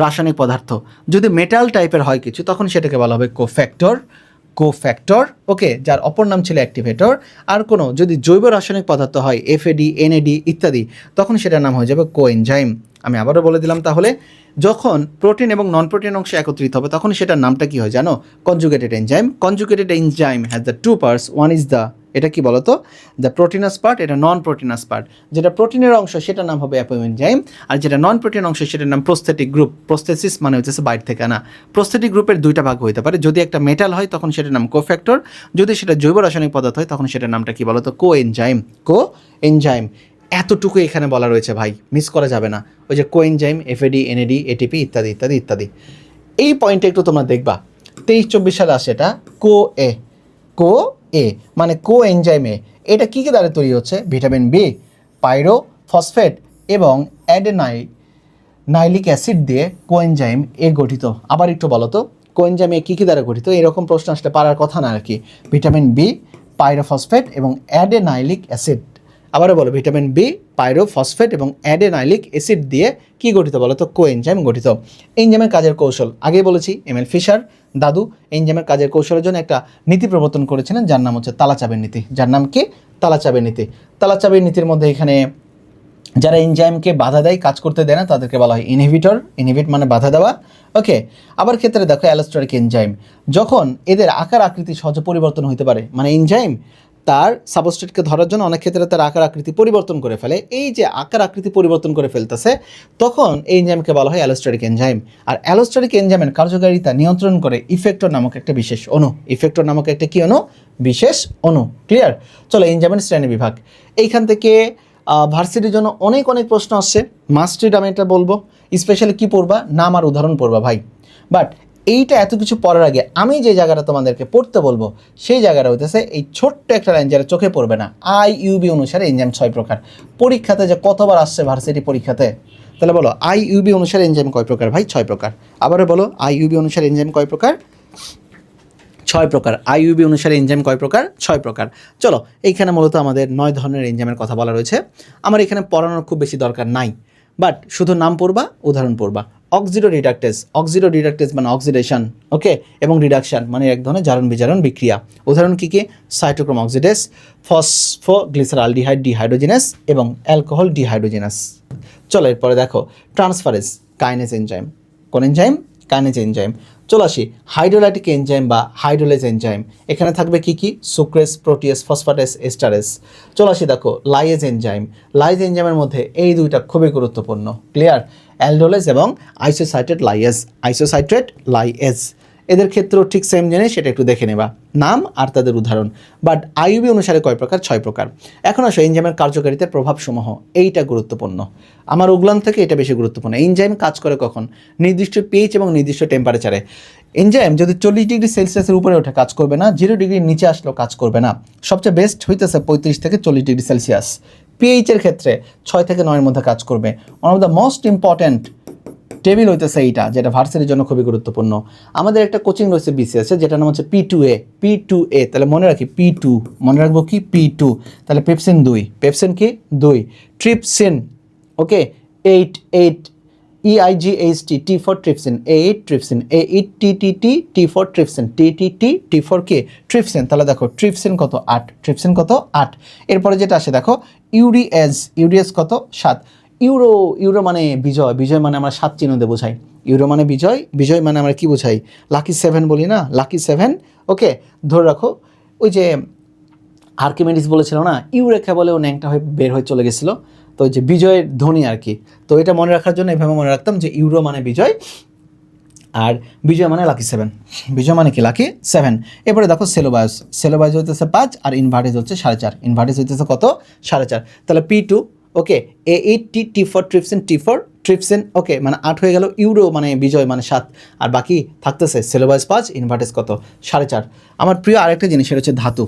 রাসায়নিক পদার্থ। যদি মেটাল টাইপের হয় কিছু, তখন সেটাকে বলা হবে কোফ্যাক্টর, ওকে, যার অপর নাম ছিল অ্যাক্টিভেটর। আর কোনো যদি জৈব রাসায়নিক পদার্থ হয়, এফএডি, এনএডি ইত্যাদি, তখন সেটার নাম হয়ে যাবে কোএনজাইম। আমি আবারও বলে দিলাম, তাহলে যখন প্রোটিন এবং নন প্রোটিন অংশ একত্রিত হবে, তখন সেটার নামটা কি হয় জানো? Conjugated enzyme has the 2 parts, one is the, এটা কি বলতো? দ্য প্রোটিনাস পার্ট, এটা নন প্রোটিনাস পার্ট। যেটা প্রোটিনের অংশ সেটার নাম হবে অ্যাপোএনজাইম, আর যেটা নন প্রোটিন অংশ সেটার নাম প্রস্থেটিক গ্রুপ। প্রস্থেসিস মানে হচ্ছে বাইরে থেকে আনা। প্রস্থেটিক গ্রুপের দুইটা ভাগ হইতে পারে, যদি একটা মেটাল হয় তখন সেটার নাম কোফ্যাক্টর, যদি সেটা জৈব রাসায়নিক পদার্থ হয় তখন সেটার নামটা কি বলতো? কোএনজাইম। এতটুকু এখানে বলা রয়েছে ভাই, মিস করা যাবে না। ওই যে কোএনজাইম, এফএডি, এনএডি, এটিপি ইত্যাদি। এই পয়েন্টটা একটু তোমরা দেখবা, 23-24 সালে আসে এটা, কোএ মানে কোএনজাইমে। এটা কী দ্বারা তৈরি হচ্ছে? ভিটামিন বি, পাইরোফসফেট এবং অ্যাডেনাইলিক অ্যাসিড দিয়ে কোএনজাইম এ গঠিত। আবার একটু বলো তো, কোএনজাইম এ কী দ্বারা গঠিত? এরকম প্রশ্ন আসলে পারার কথা না আর কি। ভিটামিন বি, পাইরোফসফেট এবং অ্যাডেনাইলিক অ্যাসিড। আবারও বলো, ভিটামিন বি, পাইরোফসফেট এবং অ্যাডেনাইলিক অ্যাসিড দিয়ে কি গঠিত বলো তো? কোএনজাইম গঠিত। এনজাইমের কাজের কৌশল আগেই বলেছি, এমিল ফিশার দাদু এনজাইমের কাজের কৌশলের জন্য একটা নীতি প্রবর্তন করেছিলেন, যার নাম হচ্ছে তালাচাবির নীতি। যার নাম কি? তালাচাবির নীতির মধ্যে এখানে যারা এনজাইমকে বাধা দেয়, কাজ করতে দেয় না, তাদেরকে বলা হয় ইনহিবিটর। ইনহিবিট মানে বাধা দেওয়া, ওকে। আবার ক্ষেত্রে দেখো অ্যালোস্টেরিক এনজাইম, যখন এদের আকার আকৃতি সহজে পরিবর্তন হইতে পারে, মানে এনজাইম তার সাবস্ট্রেটকে ধরার জন্য অনেক ক্ষেত্রে তার আকার আকৃতি পরিবর্তন করে ফেলে। এই যে আকার আকৃতি পরিবর্তন করে ফেলতেছে, তখন এই এনজাইমকে বলা হয় অ্যালোস্টেরিক এনজাইম। আর অ্যালোস্টেরিক এনজাইমের কার্যকারিতা নিয়ন্ত্রণ করে ইফেক্টর নামক একটা বিশেষ অণু। ইফেক্টর নামক একটা কি অণু? বিশেষ অণু। ক্লিয়ার? চলো, এনজাইমের শ্রেণী বিভাগ। এইখান থেকে ভার্সিটির জন্য অনেক অনেক প্রশ্ন আসছে। মাস্ট রিড আমি এটা বলবো, স্পেশালি কি পড়বা? নাম আর উদাহরণ পড়বা ভাই। বাট এইটা এত কিছু পড়ার আগে আমি যে জায়গাটা তোমাদেরকে পড়তে বলবো, সেই জায়গাটা হইতেছে এই ছোট্ট একটা লাইন, যারা চোখে পড়বে না। IUB অনুসারে এনজাইম 6 প্রকার। পরীক্ষাতে যে কতবার আসছে ভার্সিটি পরীক্ষাতে, তাহলে বলো IUB অনুসারে এনজাইম কয় প্রকার ভাই? 6 প্রকার। আবারও বলো, IUB অনুসারে এনজাইম কয় প্রকার? 6 প্রকার। IUB অনুসারে এনজাইম কয় প্রকার? 6 প্রকার। চলো, এইখানে মূলত আমাদের 9 ধরনের এনজাইমের কথা বলা রয়েছে। আমার এখানে পড়ানোর খুব বেশি দরকার নাই, বাট শুধু নাম পড়বা, উদাহরণ পড়বা। অক্সিডো রিডাক্টেজ মানে অক্সিডেশন, ওকে, এবং রিডাকশন মানে এক ধরনের জারণ বিজারণ বিক্রিয়া। উদাহরণ কী কী? সাইটোক্রোম অক্সিডেজ, ফসফোগ্লিসারালডিহাইড ডিহাইড্রোজেনাস এবং অ্যালকোহল ডিহাইড্রোজেনাস। চলো, এরপরে দেখো ট্রান্সফারেজ কাইনেজ এনজাইম। কোন এনজাইম? Kinase enzyme. চলে আসি হাইড্রোলাইটিক এনজাইম বা হাইড্রোলেজ এনজাইম। এখানে থাকবে কি কি? Sucrase, protease, phosphatase, esterase. চলে আসি দেখো লাইয়েজ এনজাইম। লাইয়েজ এনজাইমের মধ্যে এই দুইটা খুবই গুরুত্বপূর্ণ। ক্লিয়ার? অ্যালডোলেজ এবং আইসোসাইট্রেট লাইয়েজ। এদের ক্ষেত্রেও ঠিক সেম জিনিস, সেটা একটু দেখে নেবা, নাম আর তাদের উদাহরণ। বাট IUB অনুসারে কয় প্রকার? 6 প্রকার। এখন আসো এনজাইমের কার্যকারিতার প্রভাবসমূহ। এইটা গুরুত্বপূর্ণ, আমার ওগুলান থেকে এটা বেশি গুরুত্বপূর্ণ। এনজাইম কাজ করে কখন? নির্দিষ্ট pH এবং নির্দিষ্ট টেম্পারেচারে। এনজাইম যদি 40 ডিগ্রি সেলসিয়াসের উপরে ওঠে কাজ করবে না, 0 ডিগ্রির নিচে আসলেও কাজ করবে না। সবচেয়ে বেস্ট হইতেছে 35 থেকে 40 ডিগ্রি সেলসিয়াস। pH এর ক্ষেত্রে 6 থেকে 9 এর মধ্যে কাজ করবে। One of the most important table হইতেছে এইটা, যেটা ভার্সিটির জন্য খুবই গুরুত্বপূর্ণ। আমাদের একটা কোচিং রয়েছে BCS-এ, যেটার নাম হচ্ছে P2A। তাহলে মনে রাখি P2, মনে রাখবো কি? P2। তাহলে পেপসিন 2। পেপসিন কি? 2। Trypsin, okay, 8 EIGHT, T for trypsin, 8 trypsin, AETTT, T for trypsin, TTT, T for কি? ট্রিপসিন। তাহলে দেখো ট্রিপসিন কত? 8। ট্রিপসিন কত? 8। এরপরে যেটা আসে দেখো ইউরিয়াস কত? 7। ইউরো মানে বিজয়, বিজয় মানে আমরা 7 চিহ্নতে বোঝাই। ইউরো মানে বিজয়, বিজয় মানে আমরা কি বোঝাই? লাকি 7 বলি না? লাকি 7, ওকে। ধরে রাখো, ওই যে আর্কিমিডিস বলেছিল না, ইউরেকা বলে ও ন্যাংটা হয়ে বের হয়ে চলে গেছিলো, তো ওই যে বিজয়ের ধ্বনি আর কি। তো এটা মনে রাখার জন্য এভাবে মনে রাখতাম যে ইউরো মানে বিজয়, আর বিজয় মানে লাকি 7। বিজয় মানে কি? লাকি 7। এরপরে দেখো সেলোবায়োস হইতেছে 5 আর ইনভার্টেজ হচ্ছে 4.5। ইনভার্টেজ হইতেছে কত? 4.5। তাহলে P2, okay, AET, T for trypsin, T for trypsin, okay, মানে 8 হয়ে গেল। ইউরো মানে বিজয় মানে 7, আর বাকি থাকতেছে সেলোবায়োস 5, ইনভার্টেজ কত? 4.5। আমার প্রিয় আরেকটা জিনিস, সেটা হচ্ছে ধাতু।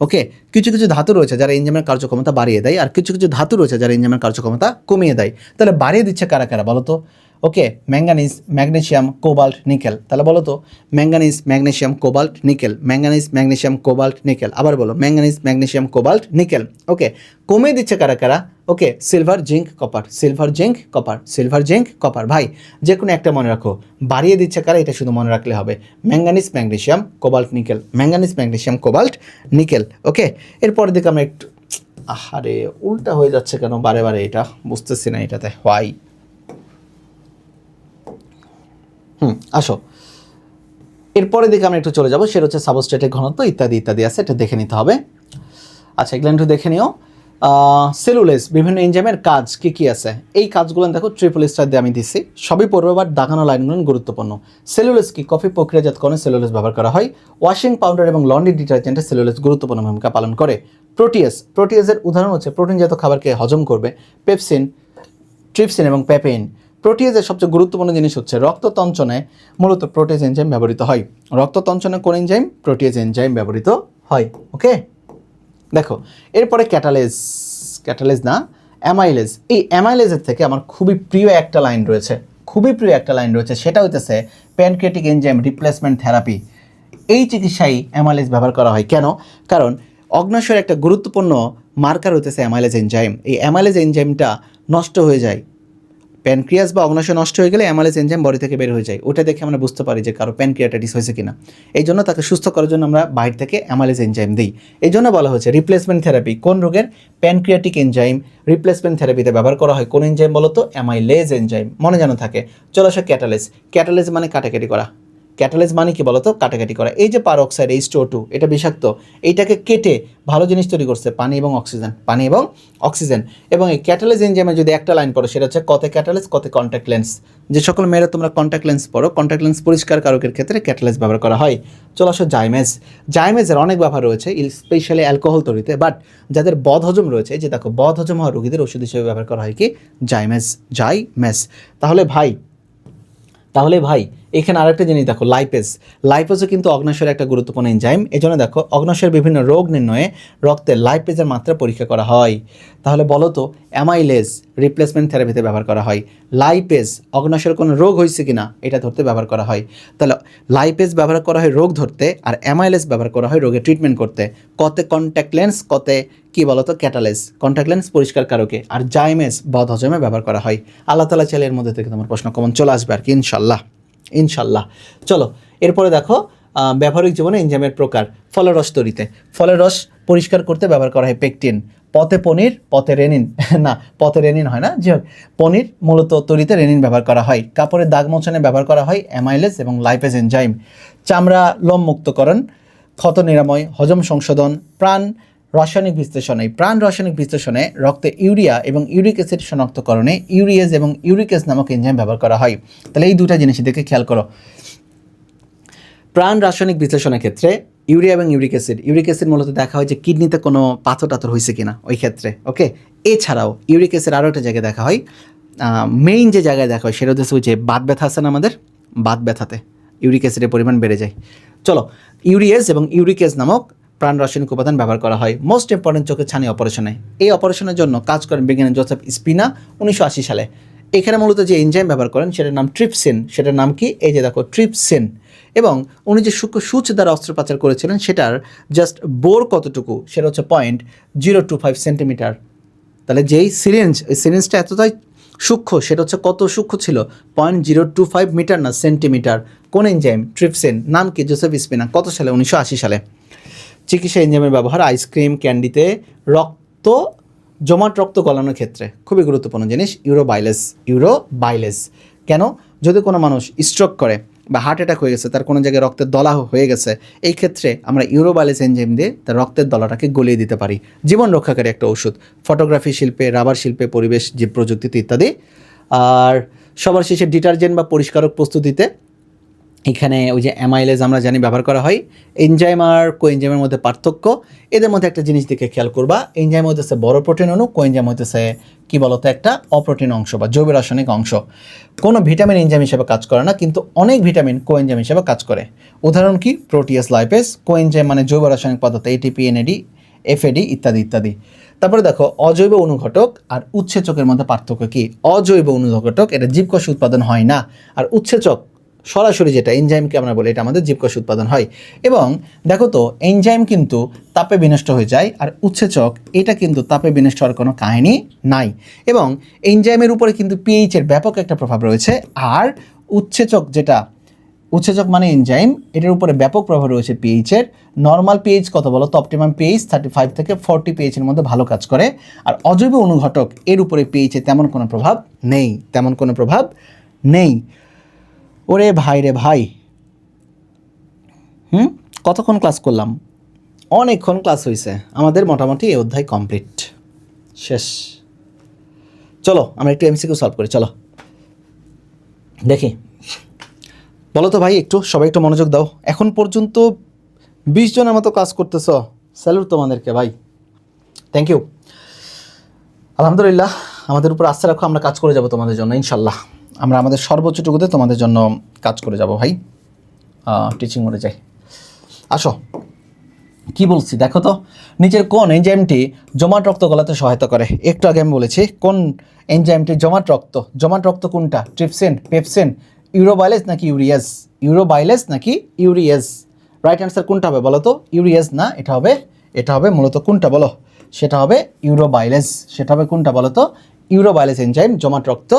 ওকে, কিছু কিছু ধাতু রয়েছে যারা এনজাইমের কার্যক্ষমতা বাড়িয়ে দেয়, আর কিছু কিছু ধাতু রয়েছে যারা এনজাইমের কার্যক্ষমতা কমিয়ে দেয়। তাহলে বাড়িয়ে দিচ্ছে কারা কারা বলো তো? Okay, manganese, magnesium, cobalt, nickel. তাহলে বলো তো, manganese, magnesium, cobalt, nickel, manganese, magnesium, cobalt, nickel. আবার বলো, manganese, magnesium, cobalt, nickel. Okay, কমিয়ে দিচ্ছে কারা কারা? Okay, silver, zinc, copper, silver, zinc, copper, silver, zinc, copper. ভাই যে কোনো একটা মনে রাখো, বাড়িয়ে দিচ্ছে কারা, এটা শুধু মনে রাখলে হবে। Manganese, magnesium, cobalt, nickel, manganese, magnesium, cobalt, nickel. Okay, এরপর দিকে আমরা একটু, আরে উল্টা হয়ে যাচ্ছে কেন বারে বারে? এটা বুঝতেছি না এটাতে হোয়াই। আসো, এরপরে দিকে আমরা একটু চলে যাবো, সেটা হচ্ছে সাবস্ট্রেটের ঘনত্ব ইত্যাদি ইত্যাদি আছে, এটা দেখে নিতে হবে। আচ্ছা, এগুলো একটু দেখে নিও। সেলুলেজ, বিভিন্ন এনজাইমের কাজ কি কি আছে, এই কাজগুলো দেখো ট্রিপল স্টার দিয়ে আমি দিচ্ছি, সবই পড়বে, বাট দাগানো লাইনগুলো গুরুত্বপূর্ণ। সেলুলেজ কি? কফি প্রক্রিয়াজাতকরণে সেলুলেজ ব্যবহার করা হয়। ওয়াশিং পাউডার এবং লন্ড্রি ডিটারজেন্টে সেলুলেজ গুরুত্বপূর্ণ ভূমিকা পালন করে। প্রোটিয়াসের উদাহরণ হচ্ছে প্রোটিনজাত খাবারকে হজম করবে। পেপসিন, ট্রিপসিন এবং পেপেইন। প্রোটিয়াজের সবচেয়ে গুরুত্বপূর্ণ জিনিস হচ্ছে রক্ততঞ্চনে মূলত প্রোটিয়াজ এনজাইম ব্যবহৃত হয়। রক্ততঞ্চনে কোন এনজাইম? প্রোটিয়াজ এনজাইম ব্যবহৃত হয়। ওকে, দেখো এরপরে ক্যাটালেজ না, অ্যামাইলেজ। এই অ্যামাইলেজের থেকে আমার খুবই প্রিয় একটা লাইন রয়েছে, সেটা হইতেছে প্যানক্রিয়াটিক এনজাইম রিপ্লেসমেন্ট থেরাপি। এই চিকিৎসায় অ্যামাইলেজ ব্যবহার করা হয়। কেন? কারণ অগ্ন্যাশয়ের একটা গুরুত্বপূর্ণ মার্কার হইতেছে অ্যামাইলেজ এনজাইম। এই অ্যামাইলেজ এনজাইমটা নষ্ট হয়ে যায়, প্যানক্রিয়াস বা অগ্ন্যাশয় নষ্ট হয়ে গেলে অ্যামাইলেজ এনজাইম বডি থেকে বের হয়ে যায়। ওটা দেখে আমরা বুঝতে পারি যে কারো প্যানক্রিয়াটাইটিস হয়েছে কিনা। এই জন্য তাকে সুস্থ করার জন্য আমরা বাইরে থেকে অ্যামাইলেজ এনজাইম দিই। এই জন্য বলা হয়েছে রিপ্লেসমেন্ট থেরাপি। কোন রোগের? প্যানক্রিয়াটিক এনজাইম রিপ্লেসমেন্ট থেরাপিতে ব্যবহার করা হয়। কোন এনজাইম বলো তো? অ্যামাইলেজ এনজাইম, মনে যেন থাকে। চলো আসো ক্যাটালেজ মানে কাটাকাটি করা। ক্যাটালাইজ মানে কি বলতো, কাটাকাটি করা। এই যে পারঅক্সাইড H2O2 এটা বিষাক্ত, এইটাকে কেটে ভালো জিনিস তৈরি করছে পানি এবং অক্সিজেন। এবং এই ক্যাটালাইজ এনজাইমে যদি একটা লাইন পড়ো সেটা হচ্ছে কতে ক্যাটালাইজ কতে কন্ট্যাক্ট লেন্স। যে সকল মেয়েরা তোমরা কন্ট্যাক্ট লেন্স পড়ো, কন্ট্যাক্ট লেন্স পরিষ্কার কারকের ক্ষেত্রে ক্যাটালাইজ ব্যবহার করা হয়। চলো আসো জাইমেজের অনেক ব্যবহার রয়েছে স্পেশালি অ্যালকোহল তৈরিতে, বাট যাদের বদহজম রয়েছে, যে দেখো বদহজম হওয়া রোগীদের ওষুধ হিসেবে ব্যবহার করা হয় কি জাইমেজ। তাহলে ভাই এখানে আরেকটা জিনিস দেখো, লাইপেজও কিন্তু অগ্ন্যাশয়ের একটা গুরুত্বপূর্ণ এনজাইম। এই জন্য দেখো অগ্ন্যাশয়ের বিভিন্ন রোগ নির্ণয়ে রক্তে লাইপেজের মাত্রা পরীক্ষা করা হয়। তাহলে বলো তো অ্যামাইলেজ রিপ্লেসমেন্ট থেরাপিতে ব্যবহার করা হয়, লাইপেজ অগ্ন্যাশয়ের কোনো রোগ হয়েছে কিনা এটা ধরতে ব্যবহার করা হয়। তাহলে লাইপেজ ব্যবহার করা হয় রোগ ধরতে, আর অ্যামাইলেজ ব্যবহার করা হয় রোগের ট্রিটমেন্ট করতে। কতে কন্ট্যাক্ট লেন্স কতে কি বলতো ক্যাটালাইজ, কন্ট্যাক্ট লেন্স পরিষ্কার কারকে, আর জাইমেজ বদহজমে ব্যবহার করা হয়। আল্লাহ তাআলা চাইলে এর মধ্যে থেকে তোমার প্রশ্ন কমন চলে আসবে আর কি, ইনশাল্লাহ। চলো এরপরে দেখো ব্যবহারিক জীবনে এনজাইমের প্রকার। ফলের রস তৈরিতে, ফলের রস পরিষ্কার করতে ব্যবহার করা হয় পেকটিন। পথে পনির, পথে রেনিন না, পথে রেনিন হয় না, যে হোক পনির মূলত তৈরিতে রেনিন ব্যবহার করা হয়। কাপড়ের দাগ মোচনে ব্যবহার করা হয় অ্যামাইলেজ এবং লাইপেজ এনজাইম। চামড়া লোম মুক্তকরণ, ক্ষত নিরাময়, হজম সংশোধন, প্রাণ রাসায়নিক বিশ্লেষণে রক্তে ইউরিয়া এবং ইউরিক অ্যাসিড শনাক্তকরণে ইউরিয়েজ এবং ইউরিকেজ নামক এনজাইম ব্যবহার করা হয়। তাহলে এই দুটা জিনিস দেখে খেয়াল করো। প্রাণ রাসায়নিক বিশ্লেষণের ক্ষেত্রে ইউরিয়া এবং ইউরিক অ্যাসিড মূলত দেখা হয় যে কিডনিতে কোনো পাথর টাথর হয়েছে কিনা ওই ক্ষেত্রে, ওকে। এছাড়াও ইউরিক অ্যাসিড আরও একটা জায়গায় দেখা হয়, মেইন যে জায়গায় দেখা হয় সেটা হচ্ছে যে বাত ব্যথা আছে না আমাদের, বাত ব্যথাতে ইউরিক অ্যাসিডের পরিমাণ বেড়ে যায়। চলো ইউরিয়েজ এবং ইউরিকেজ নামক প্রাণ রাসায়নিক উপাদান ব্যবহার করা হয় মোস্ট ইম্পর্টেন্ট চোখের ছানি অপারেশনে। এই অপারেশনের জন্য কাজ করেন বিজ্ঞানী জোসেফ স্পিনা 1980 সালে। এখানে মূলত যে এনজাইম ব্যবহার করেন সেটার নাম ট্রিপসিন। সেটার নাম কি, এই যে দেখো ট্রিপসিন। এবং উনি যে সূক্ষ্ম সূচ দ্বারা অস্ত্রোপচার করেছিলেন সেটার জাস্ট বোর কতটুকু, সেটা হচ্ছে 0.025 সেন্টিমিটার। তাহলে যেই সিরিঞ্জ, ওই সিরিঞ্জটা এতটাই সূক্ষ্ম, সেটা হচ্ছে কত সূক্ষ্ম ছিল, 0.025 মিটার না সেন্টিমিটার। কোন এনজাইম, ট্রিপসিন। নাম কি, জোসেফ স্পিনা। কত সালে, 1980 সালে। চিকিৎসা এনজাইমের ব্যবহার আইসক্রিম ক্যান্ডিতে, জমাট রক্ত গলানোর ক্ষেত্রে খুবই গুরুত্বপূর্ণ জিনিস ইউরোবাইলেস। কেন, যদি কোনো মানুষ স্ট্রোক করে বা হার্ট অ্যাটাক হয়ে গেছে, তার কোনো জায়গায় রক্তের দলা হয়ে গেছে, এই ক্ষেত্রে আমরা ইউরোবাইলেস এনজাইম দিয়ে তার রক্তের দলাটাকে গলিয়ে দিতে পারি। জীবন রক্ষাকারী একটা ওষুধ ফটোগ্রাফি শিল্পে, রাবার শিল্পে, পরিবেশ জীব প্রযুক্তিতে ইত্যাদি। আর সবার শেষে ডিটারজেন্ট বা পরিষ্কারক প্রস্তুতিতে এখানে ওই যে অ্যামাইলেজ আমরা জানি ব্যবহার করা হয়। এনজাইম আর কোএনজাইমের মধ্যে পার্থক্য, এদের মধ্যে একটা জিনিস দিকে খেয়াল করবা, এনজাইম হইতেছে বড় প্রোটিন অণু, কোএনজাইম হইতেছে কী বলতো একটা অপ্রোটিন অংশ বা জৈব রাসায়নিক অংশ। কোনো ভিটামিন এনজাইম হিসেবে কাজ করে না, কিন্তু অনেক ভিটামিন কোএনজাইম হিসেবে কাজ করে। উদাহরণ কি, প্রোটিয়াস, লাইপেজ। কোএনজাইম মানে জৈব রাসায়নিক পদার্থ, ATP, NAD, FAD ইত্যাদি। তারপরে দেখো অজৈব অনুঘটক আর উৎসেচকের মধ্যে পার্থক্য কি। অজৈব অনুঘটক এটা জীবকোষ উৎপাদন হয় না, আর উৎসেচক সরাসরি যেটা এনজাইমকে আমরা বলি এটা আমাদের জীবকোষ উৎপাদন হয়। এবং দেখো তো এনজাইম কিন্তু তাপে বিনষ্ট হয়ে যায়, আর উৎসেচক এটা কিন্তু তাপে বিনষ্ট হওয়ার কোনো কাহিনী নাই। এবং এনজাইমের উপরে কিন্তু পিএইচের ব্যাপক একটা প্রভাব রয়েছে, আর উৎসেচক মানে এনজাইম, এটার উপরে ব্যাপক প্রভাব রয়েছে পিএইচের। নর্মাল পিএইচ কত বলো তো, অপটিমাম পিএইচ 35 থেকে 40 পিএইচের মধ্যে ভালো কাজ করে। আর অজৈব অনুঘটক এর উপরে পিএইচে তেমন কোনো প্রভাব নেই। ওরে ভাই রে ভাই, কতক্ষণ ক্লাস করলাম, অনেকক্ষণ ক্লাস হয়েছে আমাদের। মোটামুটি এই অধ্যায় কমপ্লিট, শেষ। চলো আমরা একটু এমসিকিউ সলভ করি। চলো দেখি, বলো তো ভাই, সবাই একটু মনোযোগ দাও। এখন পর্যন্ত 20 জনের মতো কাজ করতেছ, স্যালুট তোমাদেরকে ভাই, থ্যাংক ইউ। আলহামদুলিল্লাহ, আমাদের উপর আস্থা রাখো, আমরা কাজ করে যাব তোমাদের জন্য ইনশাল্লাহ। আমরা আমাদের সর্বোচ্চটুকুতে তোমাদের জন্য কাজ করে যাব ভাই। টিচিং মোডে যাই, আসো। কি বলছি দেখো তো, নিচের কোন এনজাইমটি জমাট রক্ত গলাতে সহায়তা করে। একটু আগে আমি বলেছি কোন এনজাইমটি জমাট রক্ত কোনটা, ট্রিপসিন, পেপসিন, ইউরোবাইলেস নাকি ইউরিয়েজ। রাইট অ্যান্সার কোনটা হবে বলো তো, ইউরিয়েজ না, এটা হবে মূলত কোনটা বলো, সেটা হবে ইউরোবাইলেস। সেটা হবে কোনটা বলো তো, ইউরোবায়ালেজ এনজাইম জমাট রক্ত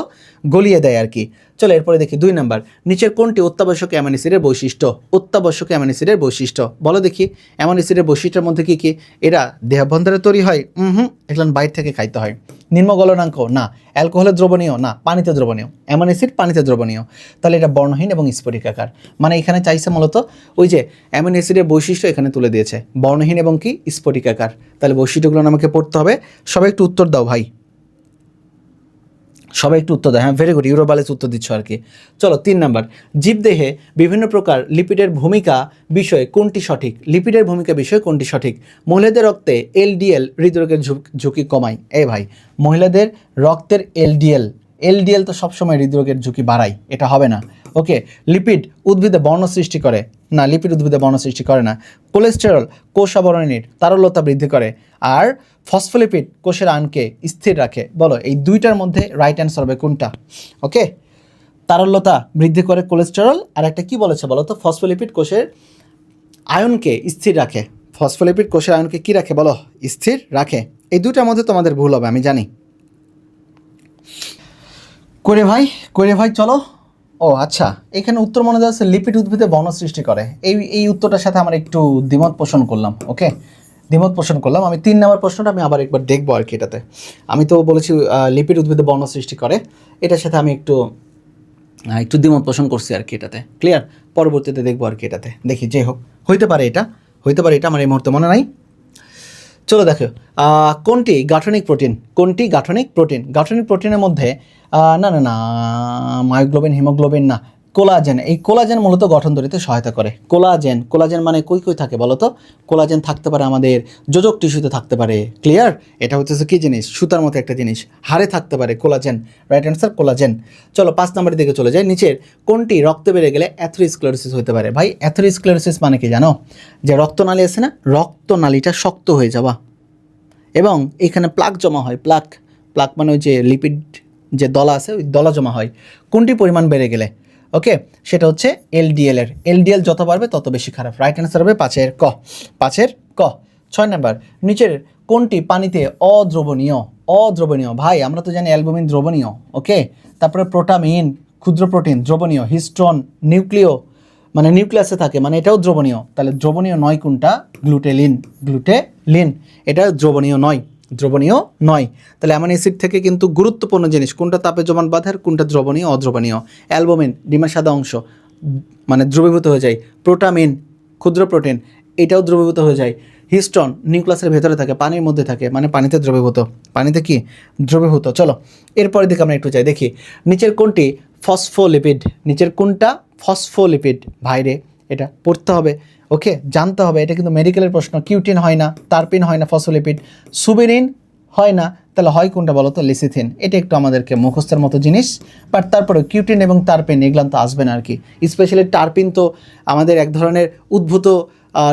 গলিয়ে দেয় আর কি। চলো এরপরে দেখি 2 নাম্বার, নিচের কোনটি অত্যাবশ্যক অ্যামাইনো অ্যাসিডের বৈশিষ্ট্য? অত্যাবশ্যক অ্যামাইনো অ্যাসিডের বৈশিষ্ট্য বলো দেখি। অ্যামাইনো অ্যাসিডের বৈশিষ্ট্যের মধ্যে কি কি? এরা দেহাভ্যন্তরে তৈরি হয়? এগুলো বাইরে থেকে খাইতে হয়। নিম্ন গলনাঙ্ক? না। অ্যালকোহলের দ্রবণীয়? না। পানিতে দ্রবণীয়। অ্যামাইনো অ্যাসিড পানিতে দ্রবণীয়, তাহলে এটা বর্ণহীন এবং স্ফটিকাকার। মানে এখানে চাইছে মূলত ওই যে অ্যামাইনো অ্যাসিডের বৈশিষ্ট্য এখানে তুলে দিয়েছে, বর্ণহীন এবং কি স্ফটিকাকার। তাহলে বৈশিষ্ট্যগুলো আমাকে পড়তে হবে। সবাই একটু উত্তর দাও ভাই, সবাই একটু উত্তর দেয়। হ্যাঁ, ভেরি গুড, ইউরোবায়ালেজ উত্তর দিচ্ছ আর কি। চলো 3 নাম্বার, জীবদেহে বিভিন্ন প্রকার লিপিডের ভূমিকা বিষয়ে কোনটি সঠিক? লিপিডের ভূমিকা বিষয়ে কোনটি সঠিক? মহিলাদের রক্তে এলডিএল হৃদরোগের ঝুঁকি কমায়। এই ভাই, মহিলাদের রক্তের এলডিএল তো সবসময় হৃদরোগের ঝুঁকি বাড়ায়, এটা হবে না। ওকে, লিপিড উদ্ভিদে বর্ণ সৃষ্টি করে? না, লিপিড উদ্ভিদে বর্ণ সৃষ্টি করে না। কোলেস্টেরল কোষ আবরণীর তারল্যতা বৃদ্ধি করে, আর ফসফোলিপিড কোষের আয়নকে স্থির রাখে। বলো এই দুইটার মধ্যে রাইট অ্যান্সার হবে কোনটা? ওকে, তারল্যতা বৃদ্ধি করে কোলেস্টেরল, আর একটা কি বলেছে বলো তো? ফসফোলিপিড কোষের আয়নকে স্থির রাখে। ফসফোলিপিড কোষের আয়নকে কি রাখে বলো? স্থির রাখে। এই দুটার মধ্যে তোমাদের ভুল হবে আমি জানি। করে ভাই চলো। ও আচ্ছা, এখানে উত্তর মনে যাচ্ছে লিপিড উদ্ভিদে বর্ণ সৃষ্টি করে। এই উত্তরটার সাথে আমরা একটু দ্বিমত পোষণ করলাম। ওকে, দ্বিমত পোষণ করলাম। আমি 3 নম্বর প্রশ্নটা আমি আবার একবার দেখবো আর কি। এটাতে আমি তো বলেছি লিপিড উদ্ভিদে বর্ণ সৃষ্টি করে, এটার সাথে আমি একটু দ্বিমত পোষণ করছি আর কি। এটাতে ক্লিয়ার, পরবর্তীতে দেখবো আর কি। এটাতে দেখি, যে হোক, হইতে পারে এটা আমার এই মুহূর্তে মনে নাই। চলো দেখো, কোনটি গাঠনিক প্রোটিন? কোনটি গাঠনিক প্রোটিন? গাঠনিক প্রোটিনের মধ্যে না মায়োগ্লোবিন, হিমোগ্লোবিন না, কোলাজেন। এই কোলাজেন মূলত গঠন তৈরিতে সহায়তা করে। কোলাজেন মানে কই থাকে বলো তো? কোলাজেন থাকতে পারে আমাদের যোজক টিস্যুতে থাকতে পারে। ক্লিয়ার? এটা হচ্ছে কি জিনিস? সুতার মতো একটা জিনিস, হাড়ে থাকতে পারে কোলাজেন। Right answer collagen. চলো 5 নম্বরের দিকে চলে যাই। নিচের কোনটি রক্ত বেড়ে গেলে অ্যাথেরোস্ক্লেরোসিস হতে পারে? ভাই, অ্যাথেরোস্ক্লেরোসিস মানে কি জানো? যে রক্তনালী আছে না, রক্তনালীটা শক্ত হয়ে যাওয়া এবং এখানে প্লাক জমা হয়। প্লাক মানে ওই যে লিপিড যে দলা আছে, ওই দলা জমা হয়। কোনটি পরিমাণ বেড়ে গেলে? ওকে, সেটা হচ্ছে এলডিএল যত বাড়বে তত বেশি খারাপ। রাইট অ্যান্সার হবে 5-এর ক। 6 নাম্বার, নিচের কোনটি পানিতে অদ্রবণীয়? ভাই আমরা তো জানি অ্যালবুমিন দ্রবণীয়। ওকে, তারপরে প্রোটামিন ক্ষুদ্র প্রোটিন দ্রবণীয়, হিস্টোন মানে নিউক্লিয়াসে থাকে, মানে এটাও দ্রবণীয়। তাহলে দ্রবণীয় নয় কোনটা? গ্লুটেলিন। এটা দ্রবণীয় নয়। তাহলে অ্যামাইনো অ্যাসিড থেকে কিন্তু গুরুত্বপূর্ণ জিনিস কোনটা তাপে জমাট বাঁধে আর কোনটা দ্রবণীয় অদ্রবণীয়। অ্যালবুমিন ডিমের সাদা অংশ মানে দ্রবীভূত হয়ে যায়। প্রোটামিন ক্ষুদ্র প্রোটিন, এটাও দ্রবীভূত হয়ে যায়। হিস্টোন নিউক্লিয়াসের ভেতরে থাকে, পানির মধ্যে থাকে, মানে পানিতে দ্রবীভূত। চলো এরপরের দিকে আমরা একটু যাই, দেখি নিচের কোনটা ফসফোলিপিড? ভাইরে, এটা পড়তে হবে। ওকে, জানতে হবে। এটা কিন্তু মেডিকেলের প্রশ্ন। কিউটিন হয় না, টার্পিন হয় না, ফসফোলিপিড। সুবেরিন হয় না, তাহলে হয় কোনটা বলো তো? লিসিথিন। এটা একটু আমাদেরকে মুখস্থের মতো জিনিস, বাট তারপরে কিউটিন এবং টার্পিন এগুলান তো আসবে না আর কি। স্পেশালি টার্পিন তো আমাদের এক ধরনের উদ্ভূত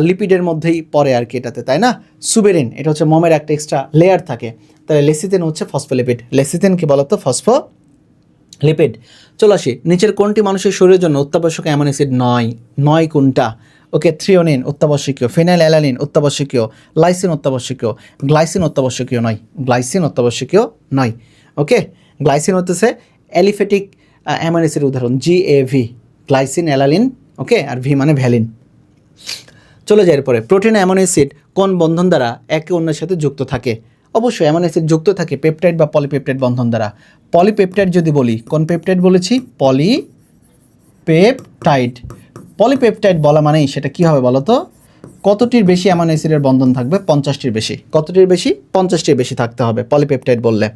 লিপিডের মধ্যেই পড়ে আর কি এটাতে, তাই না? সুবেরিন এটা হচ্ছে মোমের একটা এক্সট্রা লেয়ার থাকে। তাহলে লেসিথিন হচ্ছে ফসফোলিপিড। লেসিথিন কি বলো তো? ফসফোলিপিড। চলো আসি, নিচের কোনটি মানুষের শরীরের জন্য অত্যাবশ্যক অ্যামাইনো অ্যাসিড নয় কোনটা? ওকে, থ্রিওনিন অত্যাবশ্যকীয়, ফিনাইল অ্যালানিন অত্যাবশ্যকীয়, লাইসিন অত্যাবশ্যকীয়, গ্লাইসিন অত্যাবশ্যকীয় নয়। ওকে, গ্লাইসিন হতেছে অ্যালিফেটিক অ্যামাইনো অ্যাসিডের উদাহরণ, GAV, গ্লাইসিন, অ্যালানিন। ওকে, আর ভি মানে ভ্যালিন। চলে যায় এরপরে, প্রোটিন অ্যামাইনো অ্যাসিড কোন বন্ধন দ্বারা একে অন্যের সাথে যুক্ত থাকে? অবশ্যই অ্যামাইনো অ্যাসিড যুক্ত থাকে পেপটাইড বা পলিপেপটাইড বন্ধন দ্বারা। পলিপেপটাইড যদি বলি, কোন পেপটাইড বলেছি? পলিপেপটাইড বলা মানেই সেটা কী হবে বলো তো? কতটির বেশি অ্যামাইনো অ্যাসিডের বন্ধন থাকবে? 50টির বেশি। কতটির বেশি? 50টির বেশি থাকতে হবে পলিপেপটাইড বললে।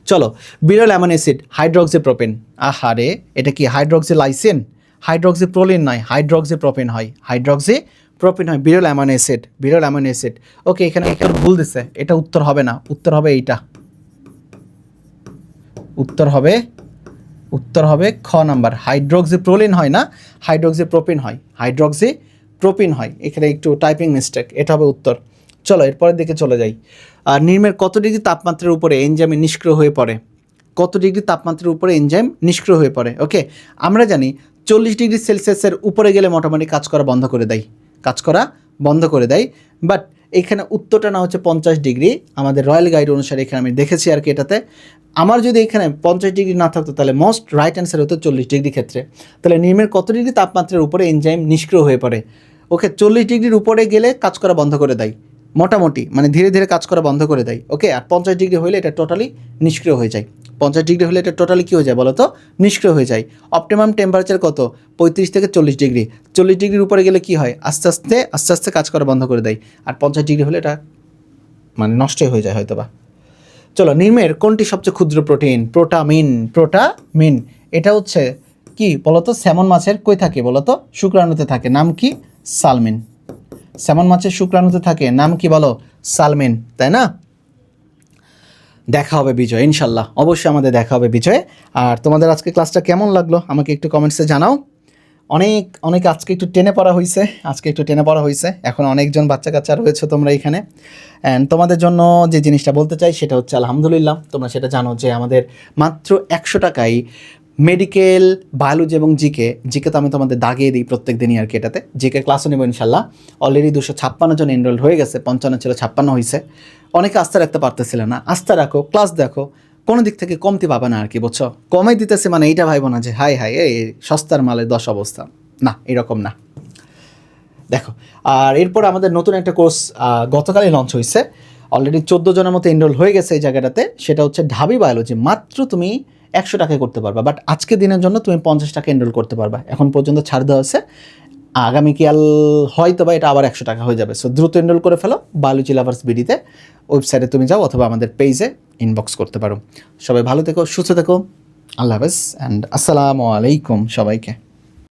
চলো, বিরল অ্যামাইনো অ্যাসিড হাইড্রোক্সিপ্রোপিন। আহারে, এটা কি হাইড্রোক্সিলাইসিন? হাইড্রোক্সিপ্রোলিন নয়, হাইড্রোক্সিপ্রোপিন হয়। বিরল অ্যামাইনো অ্যাসিড। ওকে, এখানে ভুল দিছে, এটা উত্তর হবে না। উত্তর হবে এইটা। উত্তর হবে খ নাম্বার। হাইড্রোক্সিপ্রোলিন হয় না, হাইড্রোক্সিপ্রোপিন হয়। এখানে একটু টাইপিং মিস্টেক, এটা হবে উত্তর। চলো এরপরের দিকে চলে যাই। নির্মের কত ডিগ্রি তাপমাত্রার উপরে এনজাইম নিষ্ক্রিয় হয়ে পড়ে? ওকে, আমরা জানি 40 ডিগ্রি সেলসিয়াসের উপরে গেলে মোটামুটি কাজ করা বন্ধ করে দেয়। বাট এখানে উত্তরটা না হচ্ছে 50 ডিগ্রি, আমাদের রয়্যাল গাইড অনুসারে এখানে আমি দেখেছি আর কি। এটাতে আমার যদি এখানে 50 ডিগ্রি না থাকতো তাহলে মোস্ট রাইট অ্যান্সার হতো 40 ডিগ্রি ক্ষেত্রে। তাহলে নিমের কত ডিগ্রি তাপমাত্রার উপরে এনজাইম নিষ্ক্রিয় হয়ে পড়ে? ওকে, 40 ডিগ্রির উপরে গেলে কাজ করা বন্ধ করে দেয়, মোটামুটি মানে ধীরে ধীরে কাজ করা বন্ধ করে দেয়। ওকে, আর 50 ডিগ্রি হলে এটা টোটালি নিষ্ক্রিয় হয়ে যায়। 50 ডিগ্রি হলে এটা টোটালি কী হয়ে যায় বলো তো? নিষ্ক্রিয় হয়ে যায়। অপটিমাম টেম্পারেচার কত? 35 থেকে 40 ডিগ্রি। 40 ডিগ্রির উপরে গেলে কী হয়? আস্তে আস্তে কাজ করা বন্ধ করে দেয়। আর 50 ডিগ্রি হলে এটা মানে নষ্টই হয়ে যায় হয়তো বা। চলো, নিমের কোনটি সবচেয়ে ক্ষুদ্র প্রোটিন? প্রোটামিন। এটা হচ্ছে কি বলতো? স্যামন মাছের কই থাকে বলতো? শুক্রাণুতে থাকে। নাম কি? সালমিন। স্যামন মাছের শুক্রাণুতে থাকে, নাম কি বলো? সালমিন, তাই না? দেখা হবে বিজয়, ইনশাল্লাহ অবশ্যই আমাদের দেখা হবে বিজয়। আর তোমাদের আজকে ক্লাসটা কেমন লাগলো আমাকে একটু কমেন্টসে জানাও। অনেক আজকে একটু টেনে পড়া হয়েছে। এখন অনেকজন বাচ্চা কাচ্চা রয়েছে তোমরা এখানে। অ্যান্ড তোমাদের জন্য যে জিনিসটা বলতে চাই সেটা হচ্ছে আলহামদুলিল্লাহ, তোমরা সেটা জানো যে আমাদের মাত্র 100 টাকায় মেডিকেল, বায়োলজি এবং জিকে তো আমি তোমাদের দাগিয়ে দিই প্রত্যেক দিনই আর কি। এটাতে জিকে ক্লাসও নেব ইনশাল্লাহ। অলরেডি 256 জন এনরোল্ড হয়ে গেছে, 55 ছিল 56 হয়েছে। অনেকে আস্থা রাখতে পারতেছিল না, আস্থা রাখো, ক্লাস দেখো, কোনো দিক থেকে কমতি পাবে না আর কি, বুঝছো? কমাই দিতেছে মানে এইটা ভাইবো না যে হাই এই সস্তার মালের 10 অবস্থা, না এরকম না। দেখো, আর এরপর আমাদের নতুন একটা কোর্স গতকালই লঞ্চ হয়েছে। অলরেডি 14 জনের মতো এনরোল হয়ে গেছে এই জায়গাটাতে। সেটা হচ্ছে ঢাবি বায়োলজি। মাত্র তুমি 100 টাকায় করতে পারবা, বাট আজকে দিনের জন্য তুমি 50 টাকা এনরোল করতে পারবা। এখন পর্যন্ত ছাড় দেওয়া আছে, আগামীকাল হয়তো বা এটা আবার 100 টাকা হয়ে যাবে। সো দ্রুত এনরোল করে ফেলো বায়োলজি লাভার্স বিডিতে। ওয়েবসাইটে তুমি যাও অথবা আমাদের পেজে ইনবক্স করতে পারো। সবাই ভালো থেকো, সুস্থ থেকো, আল্লাহ হাফেজ অ্যান্ড আসসালামু আলাইকুম সবাইকে।